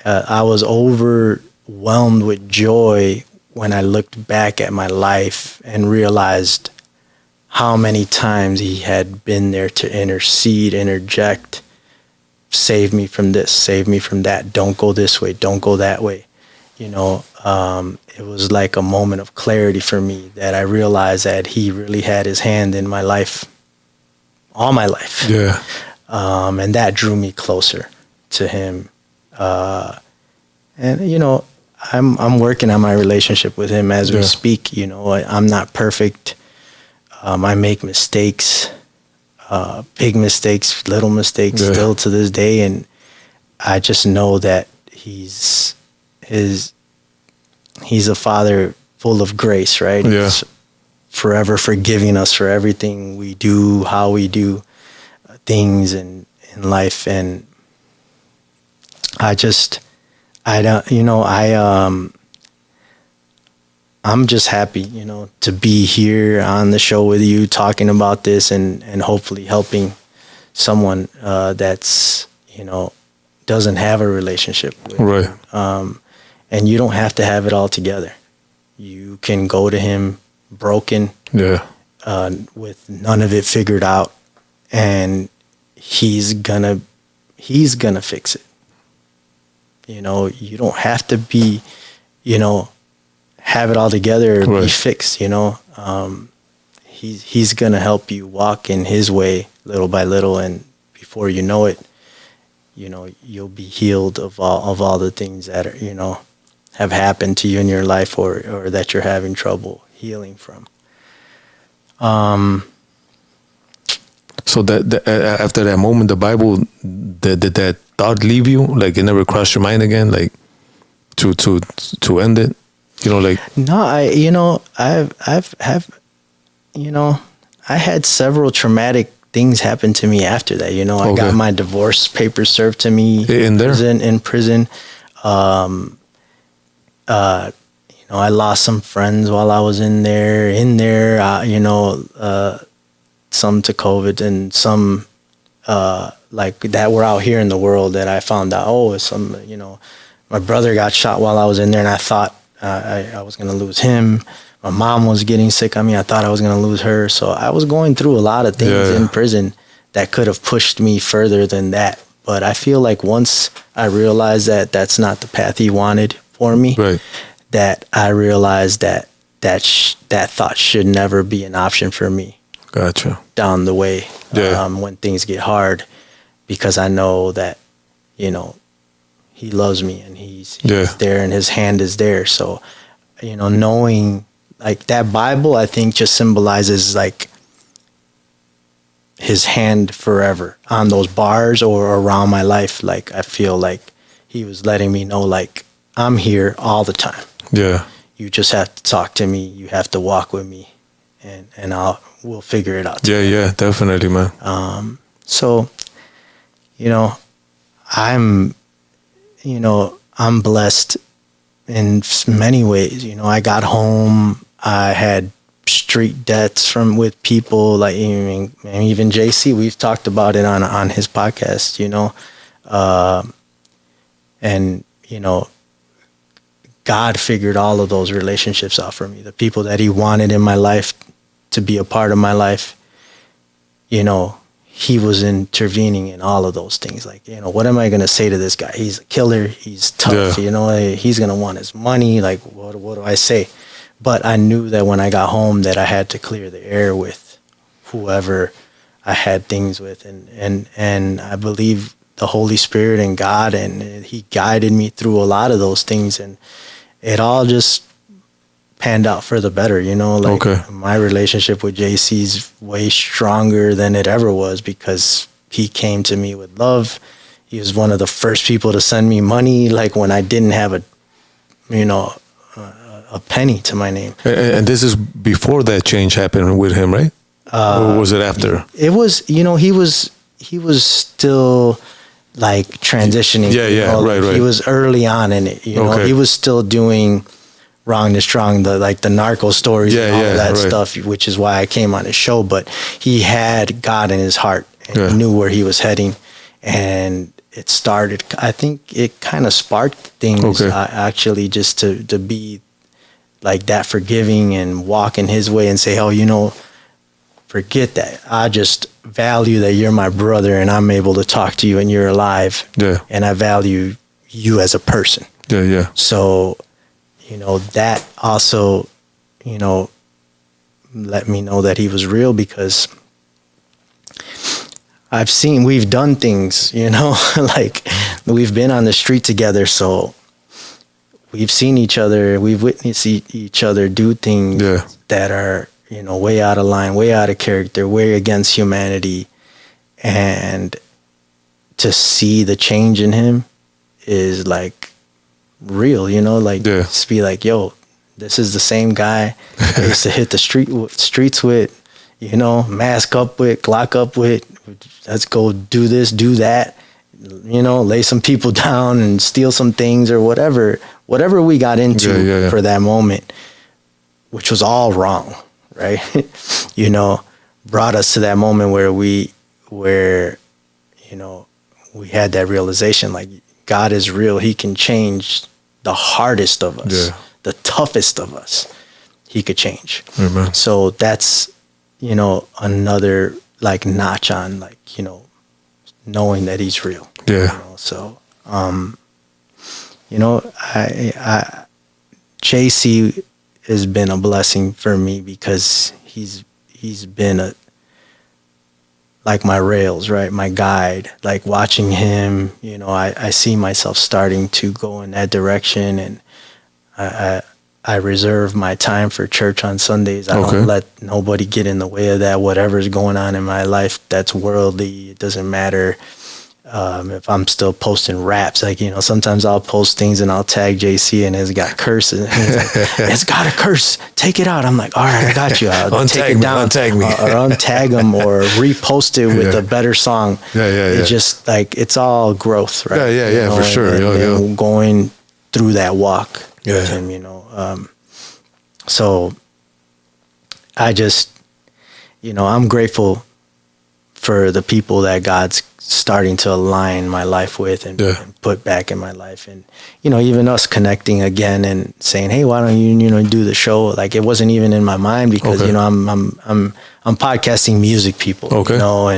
I was overwhelmed with joy when I looked back at my life and realized how many times he had been there to intercede, interject, save me from this, save me from that, don't go this way, don't go that way. It was like a moment of clarity for me that I realized that he really had his hand in my life, all my life. Yeah. And that drew me closer to him. And I'm working on my relationship with him as we speak. I'm not perfect. I make mistakes, big mistakes, little mistakes still to this day. And I just know that he's a father full of grace, right? Yeah. He's forever forgiving us for everything we do, how we do things in life. And I'm just happy, to be here on the show with you, talking about this, and hopefully helping someone that's, doesn't have a relationship with right. him. And you don't have to have it all together. You can go to him broken, with none of it figured out, and he's gonna fix it. You don't have to be, have it all together or be fixed. He's gonna help you walk in his way little by little, and before you know it, you'll be healed of all the things that are, have happened to you in your life, or that you're having trouble healing from. So that after that moment, the Bible, did that thought leave you? Like, it never crossed your mind again, like to end it? No, I had several traumatic things happen to me after that. I got my divorce papers served to me in prison. I lost some friends while I was in there, some to COVID, and some, like that were out here in the world that I found out, my brother got shot while I was in there, and I thought I was going to lose him. My mom was getting sick. I thought I was going to lose her. So I was going through a lot of things in prison that could have pushed me further than that. But I feel like once I realized that that's not the path he wanted for me, Right. that I realized that that thought should never be an option for me Gotcha. down the way, Yeah. when things get hard, because I know that, you know, he loves me and he's there and his hand is there. So, you know, knowing like that Bible, I think just symbolizes like his hand forever on those bars or around my life. Like, I feel like he was letting me know, like, I'm here all the time. Yeah. You just have to talk to me. You have to walk with me, and we'll figure it out together. Yeah, definitely, man. So, you know, I'm blessed in many ways. You know, I got home, I had street debts with people, like even JC, we've talked about it on his podcast, you know, and, you know, God figured all of those relationships out for me. The people that he wanted in my life to be a part of my life, you know, he was intervening in all of those things. Like, you know, what am I going to say to this guy? He's a killer. He's tough. Yeah. You know, he's going to want his money. Like, what do I say? But I knew that when I got home that I had to clear the air with whoever I had things with. And I believe the Holy Spirit and God, and he guided me through a lot of those things. And it all just panned out for the better, you know, like my relationship with JC's way stronger than it ever was because he came to me with love. He was one of the first people to send me money, like when I didn't have a penny to my name. And this is before that change happened with him, right? Or was it after? It was, you know, he was still like transitioning. Yeah, you know, right. He was early on in it, you know, he was still doing Wrong to Strong, the narco stories and all of that stuff, which is why I came on his show. But he had God in his heart and he knew where he was heading. And it started, I think it kind of sparked things actually just to be like that forgiving and walk in his way and say, oh, you know, forget that. I just value that you're my brother and I'm able to talk to you and you're alive. Yeah. And I value you as a person. Yeah. So, you know, that also, you know, let me know that he was real because we've done things, you know, like we've been on the street together. So we've seen each other, we've witnessed each other do things that are, you know, way out of line, way out of character, way against humanity. And to see the change in him is like real, you know, like just be like, yo, this is the same guy I used to hit the streets with, you know, mask up with, Glock up with, let's go do this, do that, you know, lay some people down and steal some things or whatever we got into for that moment, which was all wrong, right? You know, brought us to that moment where you know, we had that realization, like God is real. He can change the hardest of us, the toughest of us. He could change. Amen. So that's, you know, another like notch on, like, you know, knowing that he's real. Yeah. You know? So, you know, I JC has been a blessing for me because he's been like my rails, right? My guide, like watching him, you know, I see myself starting to go in that direction, and I reserve my time for church on Sundays. I don't let nobody get in the way of that. Whatever's going on in my life that's worldly, it doesn't matter. If I'm still posting raps, like, you know, sometimes I'll post things and I'll tag JC and it's got curses. It's got a curse. Take it out. I'm like, all right, I got you. I'll take it down. Untag me. Or untag them or repost it with a better song. It's just like, it's all growth, right? Yeah, for sure. And going through that walk with him, you know. So I just, you know, I'm grateful for the people that God's starting to align my life with and put back in my life. And, you know, even us connecting again and saying, hey, why don't you know, do the show? Like, it wasn't even in my mind because, you know, I'm podcasting music people, you know,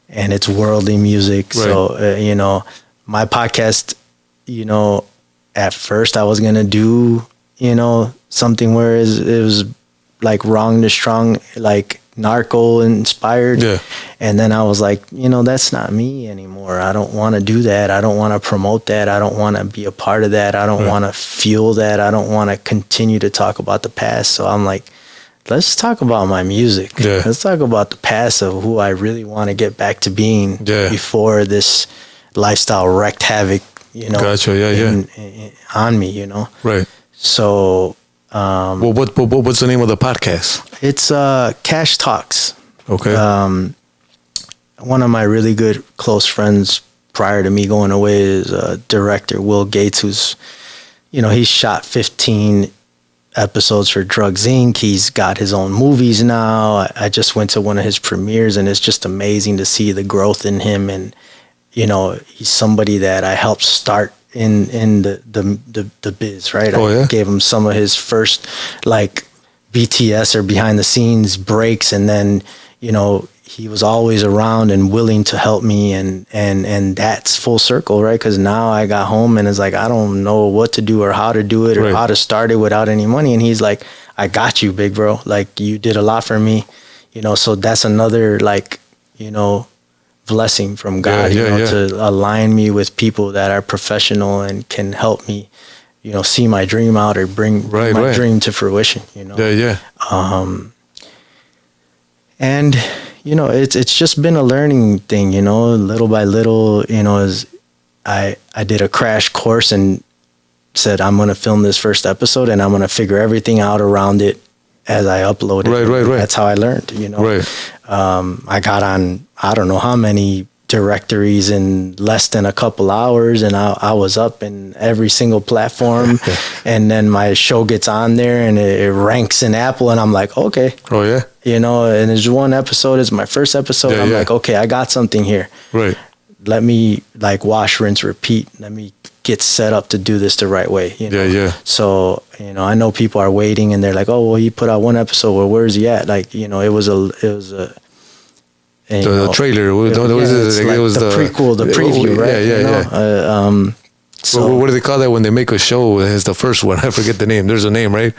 and it's worldly music. Right. So, you know, my podcast, you know, at first I was going to do, you know, something where it was like Wrong to Strong, like narco inspired. Yeah. And then I was like, you know, that's not me anymore. I don't want to do that. I don't want to promote that. I don't want to be a part of that. I don't want to fuel that. I don't want to continue to talk about the past. So I'm like, let's talk about my music. Yeah. Let's talk about the past of who I really want to get back to being before this lifestyle wreaked havoc, you know, on me, you know. Right. So, well, what's the name of the podcast? It's Cash Talks. Okay. One of my really good close friends prior to me going away is director Will Gates, who's, you know, he's shot 15 episodes for Drugs Inc. He's got his own movies now. I just went to one of his premieres, and it's just amazing to see the growth in him. And, you know, he's somebody that I helped start in the biz, right? I gave him some of his first like BTS or behind the scenes breaks, and then, you know, he was always around and willing to help me, and that's full circle, right? Because now I got home and it's like, I don't know what to do or how to do it or how to start it without any money. And he's like, I got you, big bro. Like, you did a lot for me, you know. So that's another, like, you know, blessing from God, you know, to align me with people that are professional and can help me, you know, see my dream out or bring my dream to fruition, you know. And, you know, it's just been a learning thing, you know, little by little, you know, as I did a crash course and said, I'm going to film this first episode and I'm going to figure everything out around it as I upload it. Right. That's how I learned, you know. I got on, I don't know how many directories in less than a couple hours, and I was up in every single platform. And then my show gets on there and it ranks in Apple, and I'm like, okay. You know, and there's one episode, it's my first episode. I'm like, okay, I got something here. Let me like wash, rinse, repeat. Let me get set up to do this the right way. You know? So, you know, I know people are waiting and they're like, oh, well, he put out one episode. Well, where's he at? Like, you know, it was a the trailer. It was the prequel, the preview, right? So what do they call that when they make a show? It's the first one. I forget the name. There's a name, right?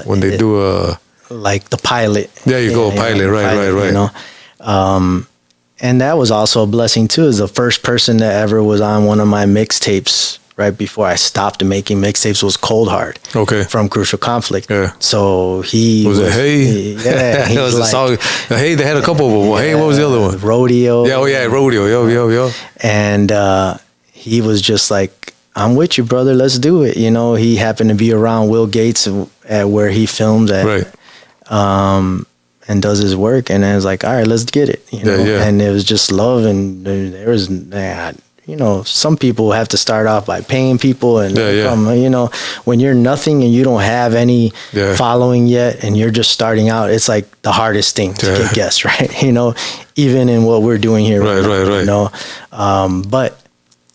When they do like the pilot. There you go, pilot. Right. You know, and that was also a blessing too. Is the first person that ever was on one of my mixtapes right before I stopped making mixtapes was Cold Hard. From Crucial Conflict. So he was it Hey? He was like, a song. Hey, they had a couple of them. Hey, what was the other one? Rodeo. Rodeo. Yo. And he was just like, I'm with you, brother. Let's do it. You know, he happened to be around Will Gates at where he films at. And does his work, and I was like, all right, let's get it, you know. And it was just love, and there was, you know, some people have to start off by paying people, and you know, when you're nothing and you don't have any following yet, and you're just starting out, it's like the hardest thing to get guests, right? You know, even in what we're doing here, right. You know, but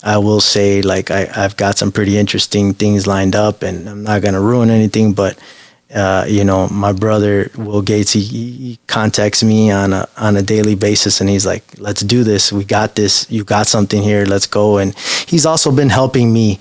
I will say, like, I've got some pretty interesting things lined up, and I'm not gonna ruin anything, but. You know, my brother Will Gates, he contacts me on a daily basis, and he's like, let's do this. We got this. You got something here. Let's go. And he's also been helping me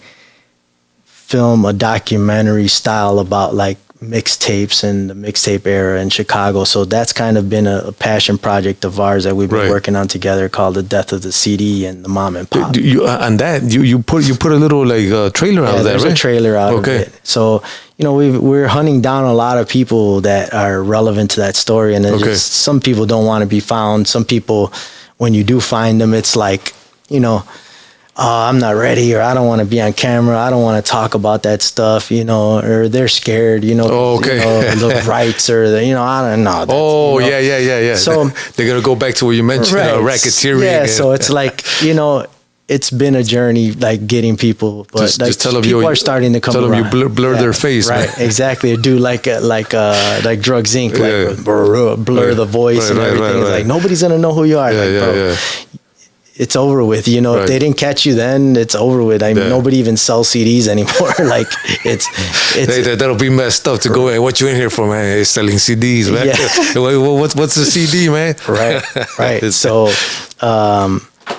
film a documentary style about like mixtapes and the mixtape era in Chicago. So that's kind of been a passion project of ours that we've been working on together, called The Death of the CD and the Mom and Pop. And that you put a little like trailer out of that, right? There's a trailer out of it. So, you know, we're hunting down a lot of people that are relevant to that story, and just, some people don't want to be found. Some people, when you do find them, it's like, you know, I'm not ready, or I don't want to be on camera. I don't want to talk about that stuff, you know, or they're scared, you know, you know, the rights, or the, you know, I don't know. You know. Yeah. So they're going to go back to what you mentioned, racketeering. Yeah, so it's like, you know, it's been a journey, like getting people, but just like tell them people are starting to come around. Tell them you blur their face, right? Man. Exactly. Do like Drugs Inc. Like blur the voice and everything. It's like nobody's gonna know who you are. it's over with. You know, Right. if they didn't catch you then, it's over with. I mean, nobody even sells CDs anymore. Like it's That'll be messed up to go, hey, what you in here for, man? Hey, selling CDs, man. Yeah. What's a CD, man? Right. So,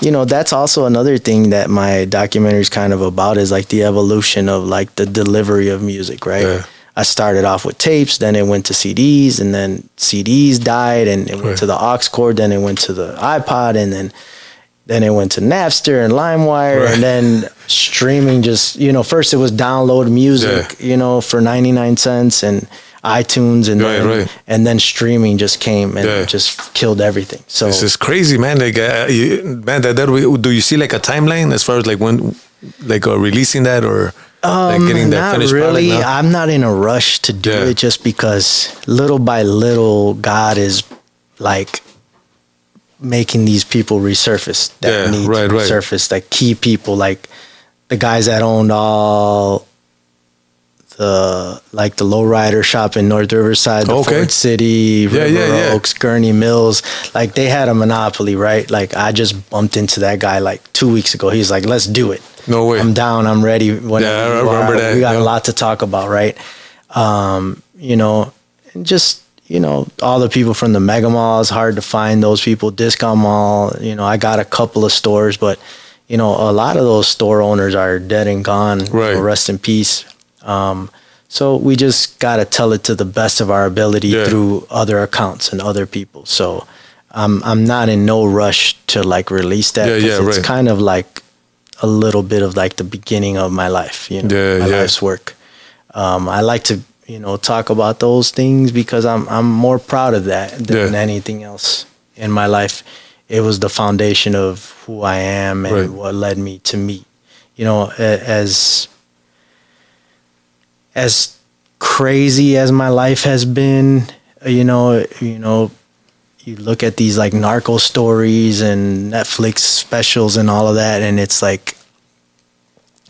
you know, that's also another thing that my documentary is kind of about, is like the evolution of like the delivery of music, right? Yeah. I started off with tapes, then it went to CDs, and then CDs died, and it went to the aux cord, then it went to the iPod, and then it went to Napster and LimeWire, and then streaming just, you know, first it was download music, you know, for 99 cents and iTunes, and and then streaming just came and just killed everything. So this is crazy, man. Like, do you see like a timeline as far as like when, like releasing that, or like getting that finished really product now? I'm not in a rush to do it, just because little by little God is like making these people resurface that need to resurface, like key people, like the guys that owned all the lowrider shop in North Riverside, the Ford City, River Oaks, Gurney Mills, like they had a monopoly, right? Like I just bumped into that guy like 2 weeks ago. He's like, let's do it. No way. I'm down. I'm ready. I remember that. We got a lot to talk about, right? You know, and just, you know, all the people from the mega malls, hard to find those people. Discount mall, you know, I got a couple of stores, but, you know, a lot of those store owners are dead and gone. Right. So rest in peace. So we just got to tell it to the best of our ability through other accounts and other people. So I'm not in no rush to like release that. It's kind of like a little bit of like the beginning of my life, you know, my life's work. I like to, you know, talk about those things because I'm more proud of that than anything else in my life. It was the foundation of who I am and what led me to meet, you know, as crazy as my life has been, you know, you look at these like narco stories and Netflix specials and all of that, and it's like,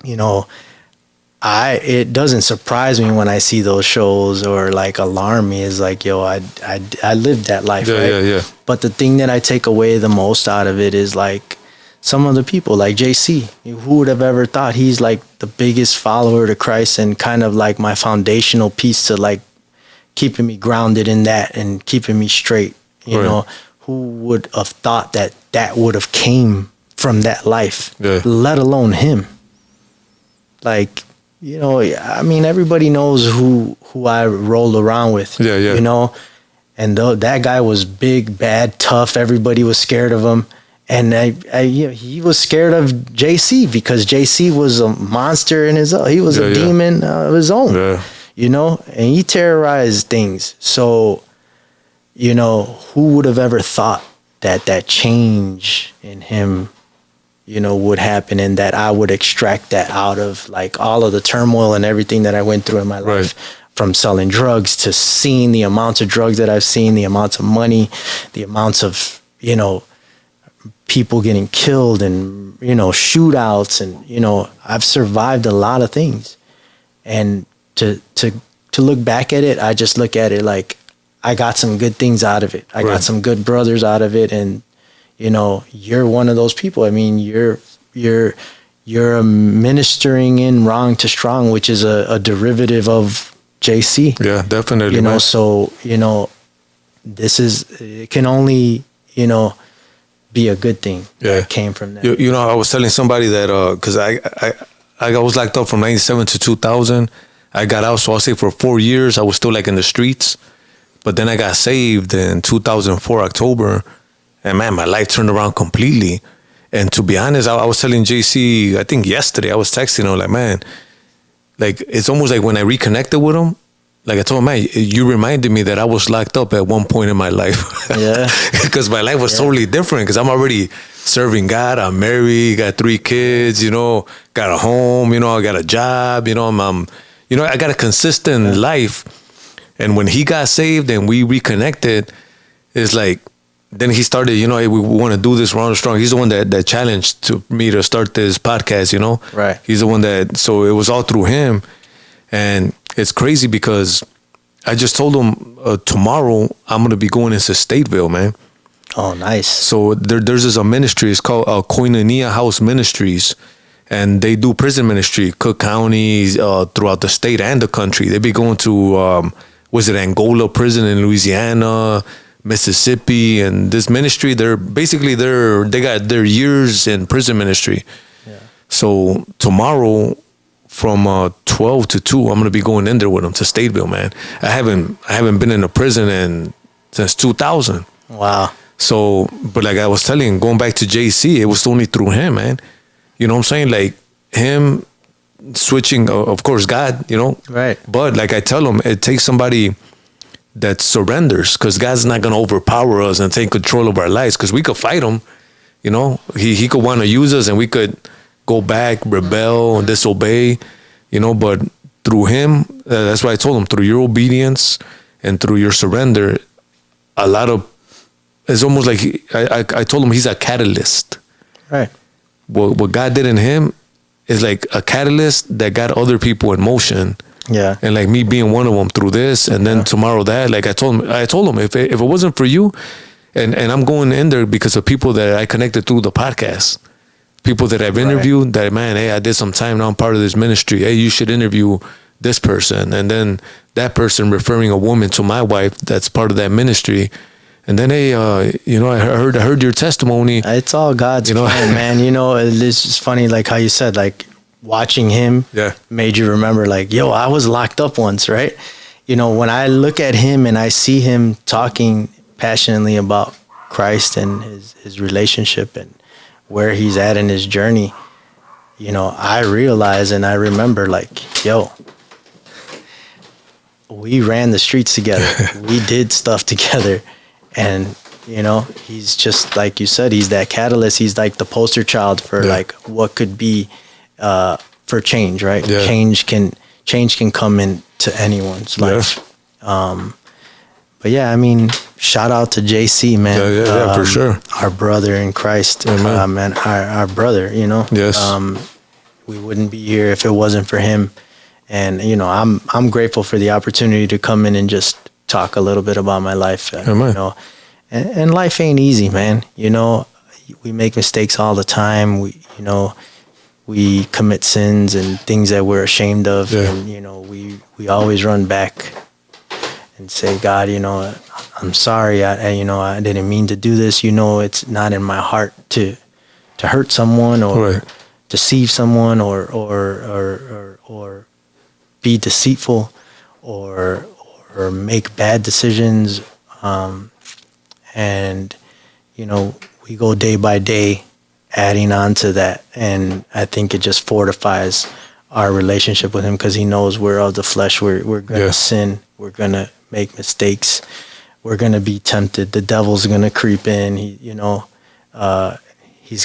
you know, it doesn't surprise me when I see those shows or like alarm me. Is like, yo, I lived that life, right? But the thing that I take away the most out of it is like some of the people like JC. Who would have ever thought he's like the biggest follower to Christ and kind of like my foundational piece to like keeping me grounded in that and keeping me straight. You know, who would have thought that would have came from that life, let alone him? Like, you know, I mean, everybody knows who I rolled around with, you know, and that guy was big, bad, tough. Everybody was scared of him. And he was scared of JC because JC was a monster in his own. He was a demon of his own, you know, and he terrorized things. So, you know, who would have ever thought that change in him, you know, would happen, and that I would extract that out of like all of the turmoil and everything that I went through in my life, from selling drugs to seeing the amounts of drugs that I've seen, the amounts of money, the amounts of, you know, people getting killed and, you know, shootouts, and, you know, I've survived a lot of things. And to look back at it, I just look at it like I got some good things out of it. I got some good brothers out of it. And, you know, you're one of those people. I mean, you're ministering in wrong to strong, which is a derivative of JC. Yeah, definitely. You know, so, you know, it can only, you know, be a good thing that came from that. You know, I was telling somebody that, cause I was locked up from 97 to 2000. I got out. So I'll say for 4 years, I was still like in the streets, but then I got saved in 2004, October. And man, my life turned around completely. And to be honest, I was telling JC, I think yesterday, I was texting him like, man, like it's almost like when I reconnected with him, like I told him, man, you reminded me that I was locked up at one point in my life. Yeah. Because my life was totally different, because I'm already serving God. I'm married, got 3 kids, you know, got a home, you know, I got a job, you know, you know, I got a consistent life. And when he got saved and we reconnected, it's like, then he started, you know, hey, we want to do this Round Strong. He's the one that challenged me to start this podcast, you know? Right. He's the one so it was all through him. And it's crazy because I just told him tomorrow I'm going to be going into Stateville, man. Oh, nice. So there's this a ministry. It's called Koinonia House Ministries, and they do prison ministry, Cook County, throughout the state and the country. They be going to was it Angola prison in Louisiana, Mississippi, and this ministry. They got their years in prison ministry. Yeah. So tomorrow, from 12 to 2, I'm gonna be going in there with them to Stateville, man. I haven't been in a prison since 2000. Wow. So, but like I was telling, going back to JC, it was only through him, man. You know what I'm saying? Like him switching, of course, God, you know. Right. But like I tell him, it takes somebody that surrenders, because God's not gonna overpower us and take control of our lives, because we could fight him. You know, he could want to use us, and we could go back, rebel, and disobey, you know, but through him, that's why I told him, through your obedience and through your surrender, it's almost like I told him he's a catalyst. Right. What God did in him is like a catalyst that got other people in motion. Yeah. And like me being one of them through this, and then tomorrow that, like I told him if it wasn't for you, and I'm going in there because of people that I connected through the podcast. People that I've interviewed, that, man, hey, I did some time, now I'm part of this ministry. Hey, you should interview this person. And then that person referring a woman to my wife that's part of that ministry. And then, hey, you know, I heard your testimony. It's all God's plan, man. You know, it's just funny, like how you said, like watching him made you remember, like, yo, I was locked up once, right? You know, when I look at him and I see him talking passionately about Christ and his relationship and where he's at in his journey, you know, I realize and I remember, like, yo, we ran the streets together. We did stuff together. And, you know, he's just, like you said, he's that catalyst. He's like the poster child for like what could be for change, right? Yeah. Change can come into anyone's life. But yeah, I mean, shout out to JC, man. Yeah, for sure. Our brother in Christ, man. Our brother, you know. Yes. We wouldn't be here if it wasn't for him. And you know, I'm grateful for the opportunity to come in and just talk a little bit about my life. You know, and life ain't easy, man. You know, we make mistakes all the time. We commit sins and things that we're ashamed of, and you know, we always run back and say, God, you know, I'm sorry. I didn't mean to do this. You know, it's not in my heart to hurt someone or deceive someone or be deceitful or make bad decisions. And, you know, we go day by day adding on to that. And I think it just fortifies our relationship with him, because he knows we're of the flesh. We're going to sin. We're going to make mistakes. We're going to be tempted. The devil's going to creep in. He's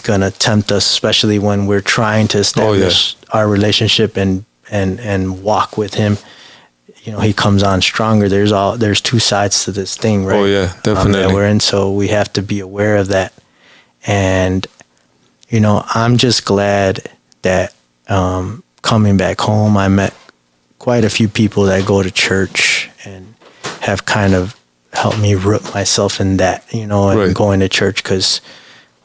going to tempt us, especially when we're trying to establish our relationship and walk with him. You know, he comes on stronger. There's two sides to this thing, right? Oh yeah, definitely. That we're in, so we have to be aware of that. And you know, I'm just glad that coming back home, I met quite a few people that go to church and have kind of helped me root myself in that, you know, and going to church, because,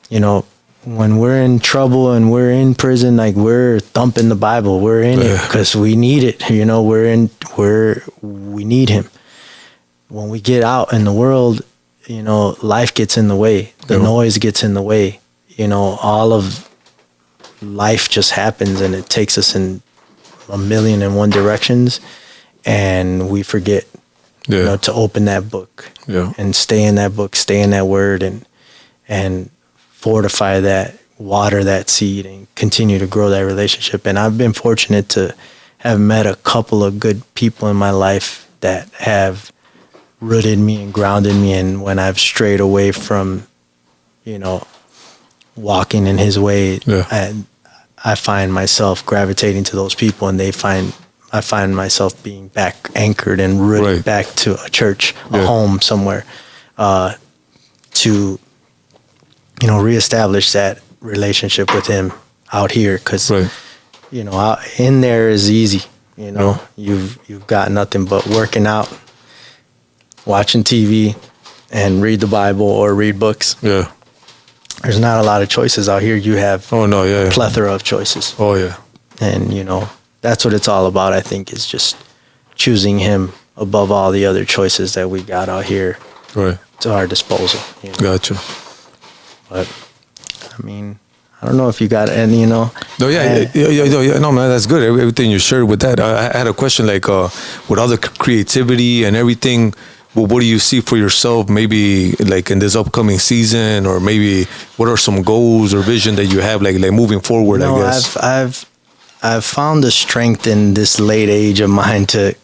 you know, when we're in trouble and we're in prison, like, we're thumping the Bible, we're in it because we need it, you know, we need him. When we get out in the world, you know, life gets in the way, the noise gets in the way, you know, all of life just happens and it takes us in 1,000,001 directions, and we forget, you know, to open that book and stay in that book, stay in that word, and fortify that, water that seed, and continue to grow that relationship. And I've been fortunate to have met a couple of good people in my life that have rooted me and grounded me. And when I've strayed away from, you know, walking in his way, I find myself gravitating to those people, and I find myself being back anchored and rooted back to a church, a home somewhere, to, you know, reestablish that relationship with him out here. Because, you know, out in there is easy. You know, you've got nothing but working out, watching TV, and read the Bible or read books. Yeah. There's not a lot of choices out here. You have a plethora of choices. Oh, yeah. And, you know, that's what it's all about, I think, is just choosing him above all the other choices that we got out here to our disposal. You know? Gotcha. But, I mean, I don't know if you got any, you know. No, yeah. No, man, that's good. Everything you shared with that. I had a question, like, with all the creativity and everything, well, what do you see for yourself, maybe like in this upcoming season, or maybe what are some goals or vision that you have, like moving forward? I guess I've found the strength in this late age of mine to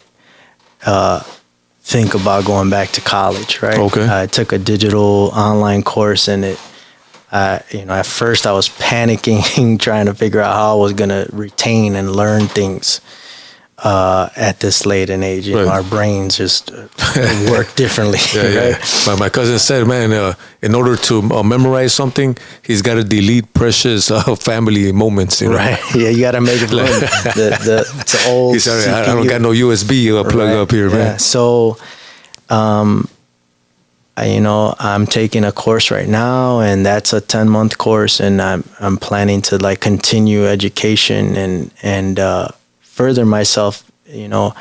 think about going back to college. Right. Okay. I took a digital online course, and at first I was panicking, trying to figure out how I was gonna retain and learn things. At this late an age, you know, our brains just work differently. Right? My cousin said, man, in order to memorize something, he's got to delete precious family moments. You know? Right. Yeah, you got to make it fun. It's old. He said, I don't got no USB plug up here, man. So, I'm taking a course right now, and that's a 10-month course, and I'm planning to like continue education and further myself. You know,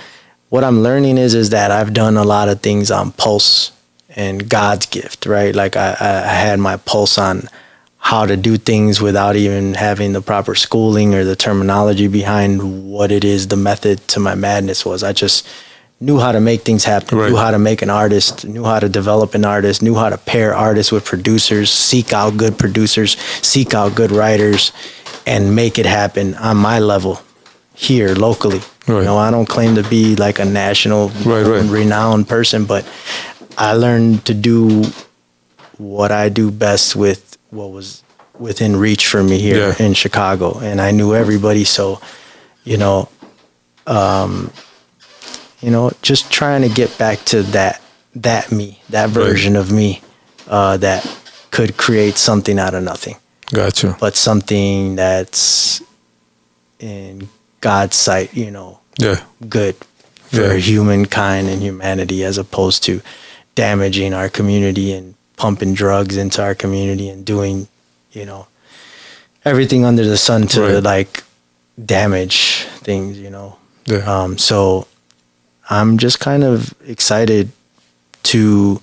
what I'm learning is that I've done a lot of things on pulse and God's gift, right? Like I had my pulse on how to do things without even having the proper schooling or the terminology behind what it is. The method to my madness was I just knew how to make things happen, knew how to make an artist, knew how to develop an artist, knew how to pair artists with producers, seek out good producers, seek out good writers, and make it happen on my level. Here locally, you know, I don't claim to be like a national renowned person, but I learned to do what I do best with what was within reach for me here in Chicago, and I knew everybody. So, just trying to get back to that version of me that could create something out of nothing. Gotcha. But something that's in God's sight, you know, good for humankind and humanity, as opposed to damaging our community and pumping drugs into our community and doing, you know, everything under the sun to like damage things, you know. So I'm just kind of excited to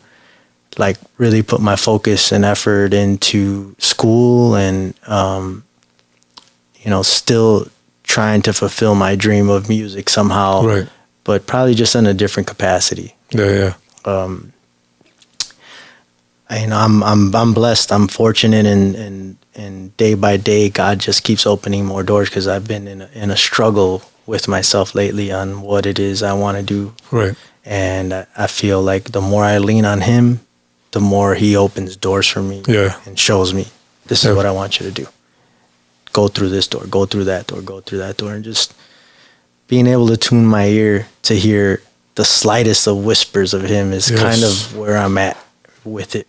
like really put my focus and effort into school and, still trying to fulfill my dream of music somehow, but probably just in a different capacity. I'm blessed. I'm fortunate, and day by day, God just keeps opening more doors, because I've been in a struggle with myself lately on what it is I want to do. And I feel like the more I lean on Him, the more He opens doors for me and shows me, this is what I want you to do. Go through this door, go through that door, go through that door. And just being able to tune my ear to hear the slightest of whispers of Him is kind of where I'm at with it.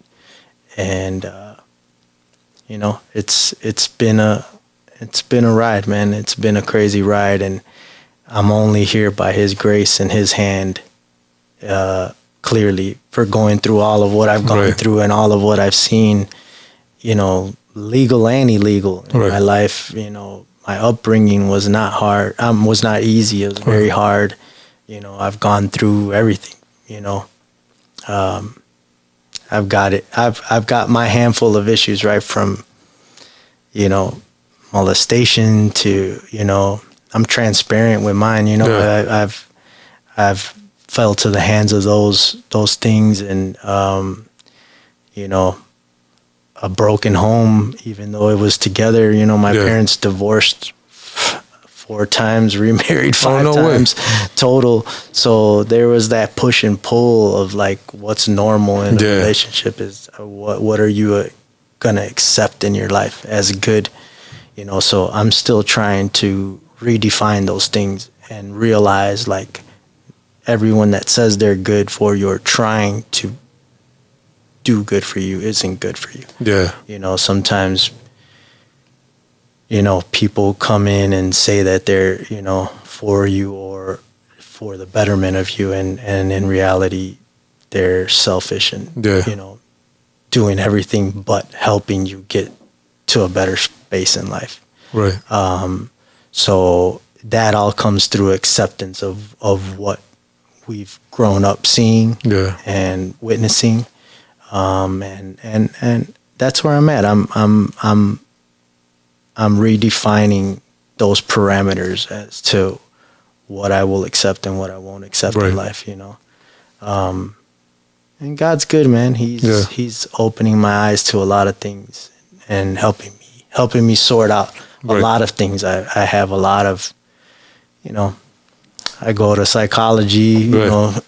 And, it's been a ride, man. It's been a crazy ride. And I'm only here by His grace and His hand, clearly, for going through all of what I've gone through and all of what I've seen, you know, legal and illegal in my life. You know, my upbringing was not hard. Was not easy. It was very hard. You know, I've gone through everything. You know, I've got it. I've got my handful of issues, right, from, you know, molestation to, you know, I'm transparent with mine. You know, I've fell to the hands of those things, and you know, a broken home, even though it was together. You know, my parents divorced 4 times, remarried 5 times total. So there was that push and pull of like, what's normal in a relationship is what are you gonna accept in your life as good, you know. So I'm still trying to redefine those things and realize, like, everyone that says they're good for you or trying to do good for you isn't good for you. You know, sometimes, you know, people come in and say that they're, you know, for you or for the betterment of you, and in reality, they're selfish and, Yeah. doing everything but helping you get to a better space in life. Right. So that all comes through acceptance of what we've grown up seeing Yeah. and witnessing. And that's where I'm at. I'm redefining those parameters as to what I will accept and what I won't accept Right. in life, and God's good, man. He's opening my eyes to a lot of things and helping me sort out a Right. lot of things. I have a lot of, I go to psychology, Right.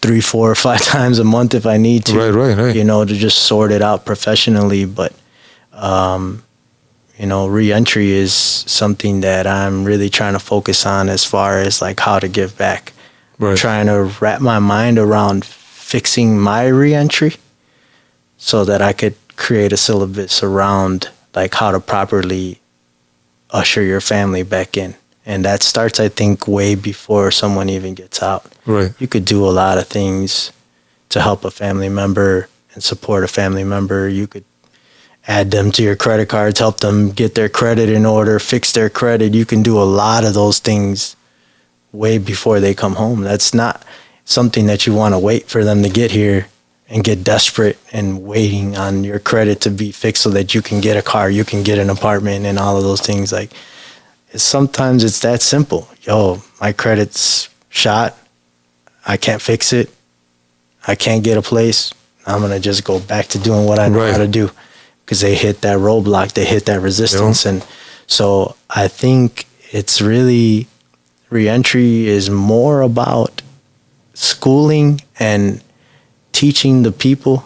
3, 4, or 5 times a month if I need to, Right. to just sort it out professionally. But, re-entry is something that I'm really trying to focus on as far as like how to give back. Right. Trying to wrap my mind around fixing my re-entry so that I could create a syllabus around like how to properly usher your family back in. And that starts, I think, way before someone even gets out. Right. You could do a lot of things to help a family member and support a family member. You could add them to your credit cards, help them get their credit in order, fix their credit. You can do a lot of those things way before they come home. That's not something that you want to wait for them to get here and get desperate and waiting on your credit to be fixed so that you can get a car, you can get an apartment and all of those things. Like, sometimes it's that simple. Yo, my credit's shot. I can't fix it. I can't get a place. I'm going to just go back to doing what I know how to do, because they hit that roadblock, they hit that resistance. And so I think it's really, re-entry is more about schooling and teaching the people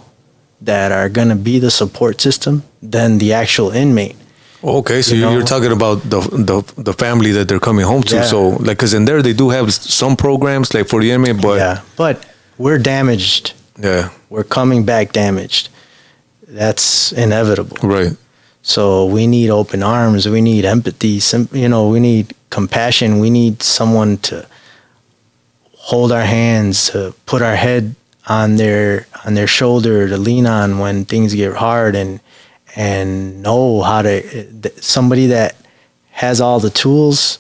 that are going to be the support system than the actual inmate. Okay, so you're talking about the family that they're coming home to. Yeah. So, like, because in there they do have some programs, like for the inmate, but Yeah, but we're damaged. yeah, We're coming back damaged. That's inevitable. right, So we need open arms. We need empathy. We need compassion. We need someone to hold our hands, to put our head on their shoulder to lean on when things get hard, and know how to, somebody that has all the tools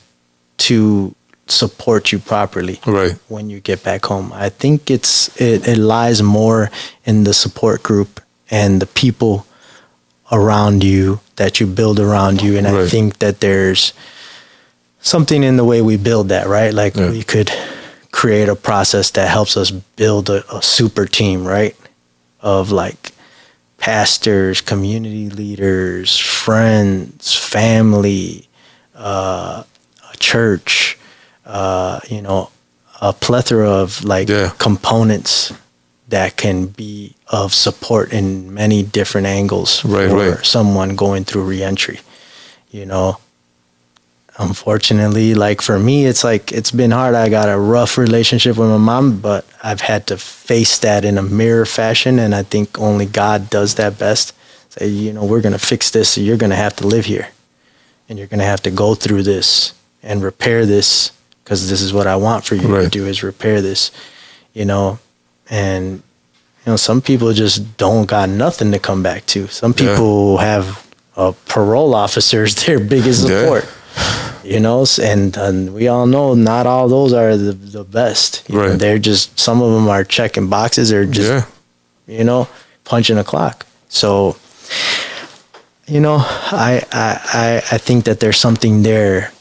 to support you properly right, when you get back home. I think it lies more in the support group and the people around you that you build around you. And I Right. think that there's something in the way we build that, right? Like we could create a process that helps us build a super team, right? Of like pastors, community leaders, friends, family, a church, a plethora of components that can be of support in many different angles for someone going through reentry. Unfortunately, like for me, it's been hard. I got a rough relationship with my mom, but I've had to face that in a mirror fashion, and I think only God does that best. Say, we're going to fix this, so you're going to have to live here, and you're going to have to go through this and repair this, because this is what I want for you to do, is repair this, and some people just don't got nothing to come back to. Some people have parole officers their biggest support. And we all know not all those are the best. They're just, some of them are checking boxes or just, punching a clock. So, I think that there's something there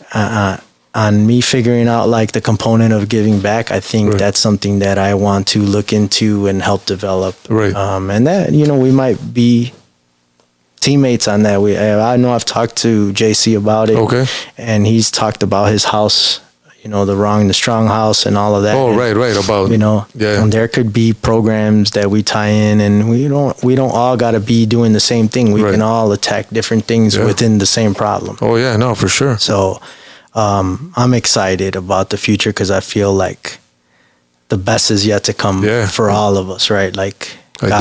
on me figuring out like the component of giving back. I think that's something that I want to look into and help develop. And that, we might be teammates on that. I know I've talked to JC about it. And he's talked about his house, the wrong, the strong house and all of that. About, and there could be programs that we tie in, and we don't all got to be doing the same thing. We can all attack different things within the same problem. For sure. So I'm excited about the future, because I feel like the best is yet to come for all of us, right? Like, I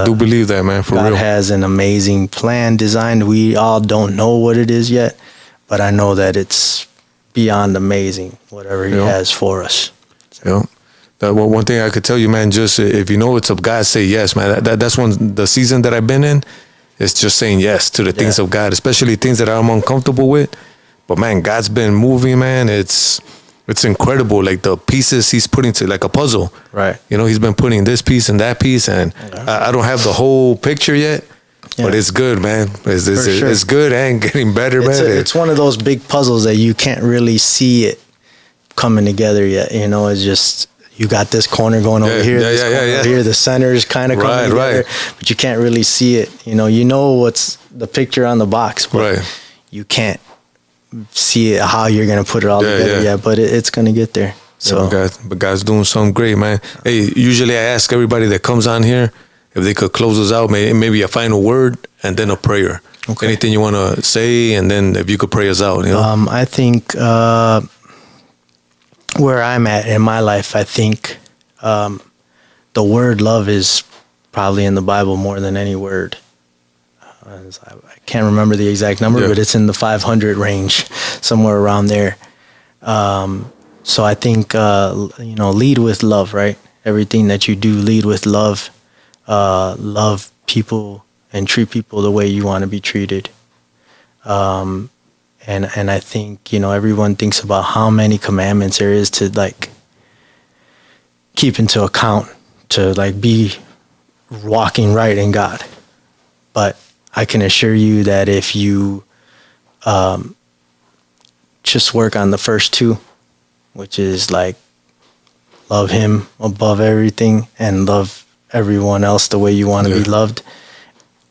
do believe that, man, for real. God has an amazing plan designed. We all don't know what it is yet, but I know that it's beyond amazing, whatever he has for us. Yeah. One thing I could tell you, man, just if you know it's of God, say yes, man. That's the season that I've been in. It's just saying yes to the things of God, especially things that I'm uncomfortable with. But man, God's been moving, man. It's incredible. Like the pieces He's putting to like a puzzle. Right. You know, He's been putting this piece and that piece, and I don't have the whole picture yet. Yeah. But it's good, man. It's good and getting better, man. It's one of those big puzzles that you can't really see it coming together yet. You know, it's just you got this corner going over here, this corner over here. The center is kind of coming together, but you can't really see it. You know what's the picture on the box, but you can't see it, how you're gonna put it all together yet. But it's gonna get there. So, but God's doing something great, man. Hey, usually I ask everybody that comes on here if they could close us out, maybe a final word and then a prayer. Okay. Anything you want to say, and then if you could pray us out. You know? I think where I'm at in my life, I think the word love is probably in the Bible more than any word. I can't remember the exact number, but it's in the 500 range, somewhere around there. So I think, lead with love, right? Everything that you do, lead with love. Love people and treat people the way you want to be treated. And I think, everyone thinks about how many commandments there is to like keep into account, to like be walking right in God. But I can assure you that if you just work on the first two, which is like love Him above everything and love everyone else the way you want to be loved,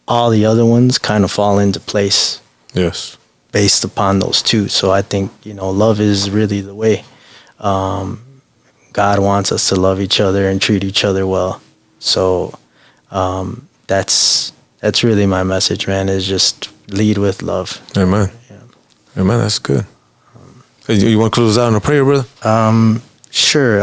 all the other ones kind of fall into place. Yes. Based upon those two. So I think, love is really the way. God wants us to love each other and treat each other well. So that's really my message, man, is just lead with love. Amen. Yeah. Amen. That's good. You want to close out in a prayer, brother? Sure.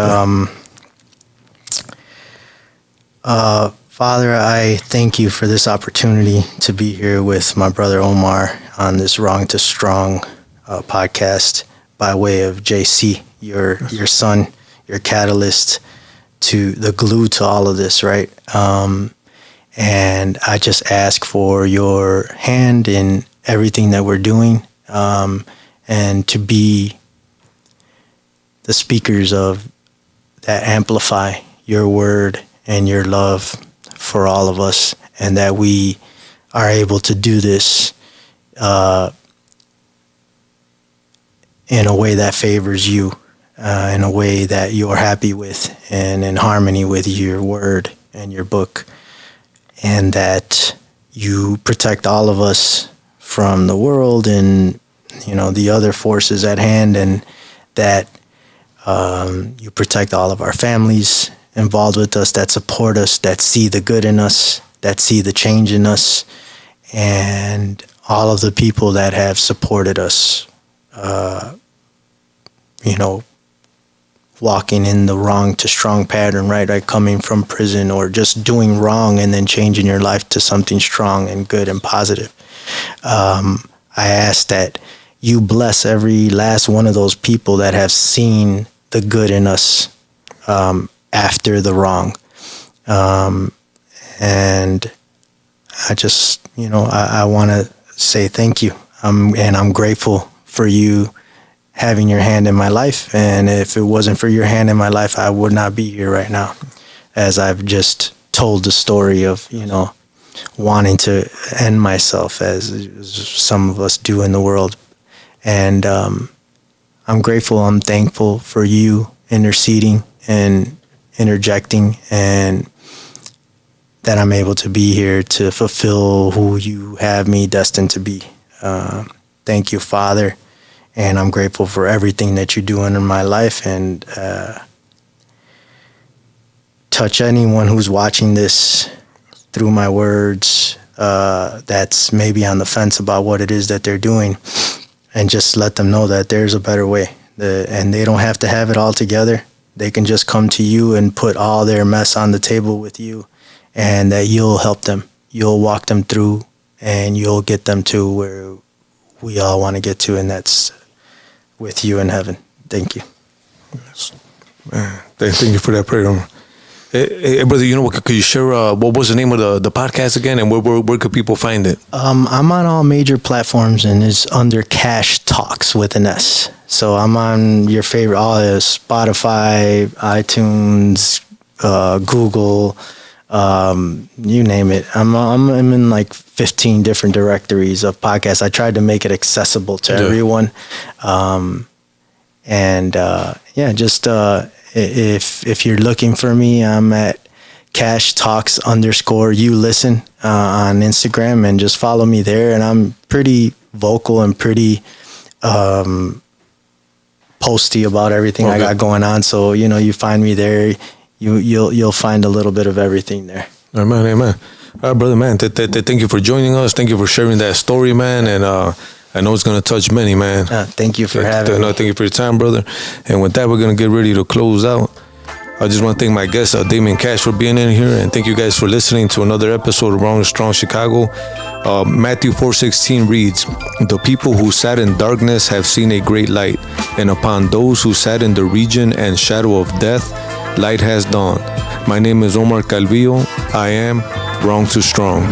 Father, I thank you for this opportunity to be here with my brother Omar on this Wrong to Strong podcast by way of JC, your son, your catalyst, to the glue to all of this, right? And I just ask for your hand in everything that we're doing, and to be the speakers of that amplify your word and your love for all of us, and that we are able to do this in a way that favors you, in a way that you're happy with, and in harmony with your word and your book, and that you protect all of us from the world and the other forces at hand, and that you protect all of our families involved with us, that support us, that see the good in us, that see the change in us, and all of the people that have supported us, walking in the wrong to strong pattern, right? Like coming from prison or just doing wrong and then changing your life to something strong and good and positive. I ask that you bless every last one of those people that have seen the good in us after the wrong. And I just, I want to say thank you. And I'm grateful for you having your hand in my life. And if it wasn't for your hand in my life, I would not be here right now, as I've just told the story of, wanting to end myself, as some of us do in the world. And I'm grateful, I'm thankful for you interceding and interjecting, and that I'm able to be here to fulfill who you have me destined to be. Thank you, Father, and I'm grateful for everything that you're doing in my life, and touch anyone who's watching this through my words, that's maybe on the fence about what it is that they're doing, and just let them know that there's a better way, and they don't have to have it all together. They can just come to you and put all their mess on the table with you, and that you'll help them. You'll walk them through, and you'll get them to where we all want to get to, and that's with you in heaven. Thank you. Yes. Man, thank you for that prayer. Hey, brother, you know what? Could you share what was the name of the podcast again, and where could people find it? I'm on all major platforms, and it's under Cash Talks with an S. So I'm on your favorite, all Spotify, iTunes, Google, you name it. I'm in like 15 different directories of podcasts. I tried to make it accessible to everyone, if you're looking for me, I'm at Cash Talks _ you listen on Instagram, and just follow me there. And I'm pretty vocal and pretty posty about everything I got going on. So you find me there, you'll find a little bit of everything there. Amen. All right, brother, man. Thank you for joining us. Thank you for sharing that story, man. And I know it's going to touch many, man. Thank you for having me. Thank you for your time, brother. And with that, we're going to get ready to close out. I just want to thank my guest, Damien Cash, for being in here. And thank you guys for listening to another episode of Wrong Strong Chicago. Matthew 4:16 reads, "The people who sat in darkness have seen a great light. And upon those who sat in the region and shadow of death, light has dawned." My name is Omar Calvillo. I am Wrong to Strong.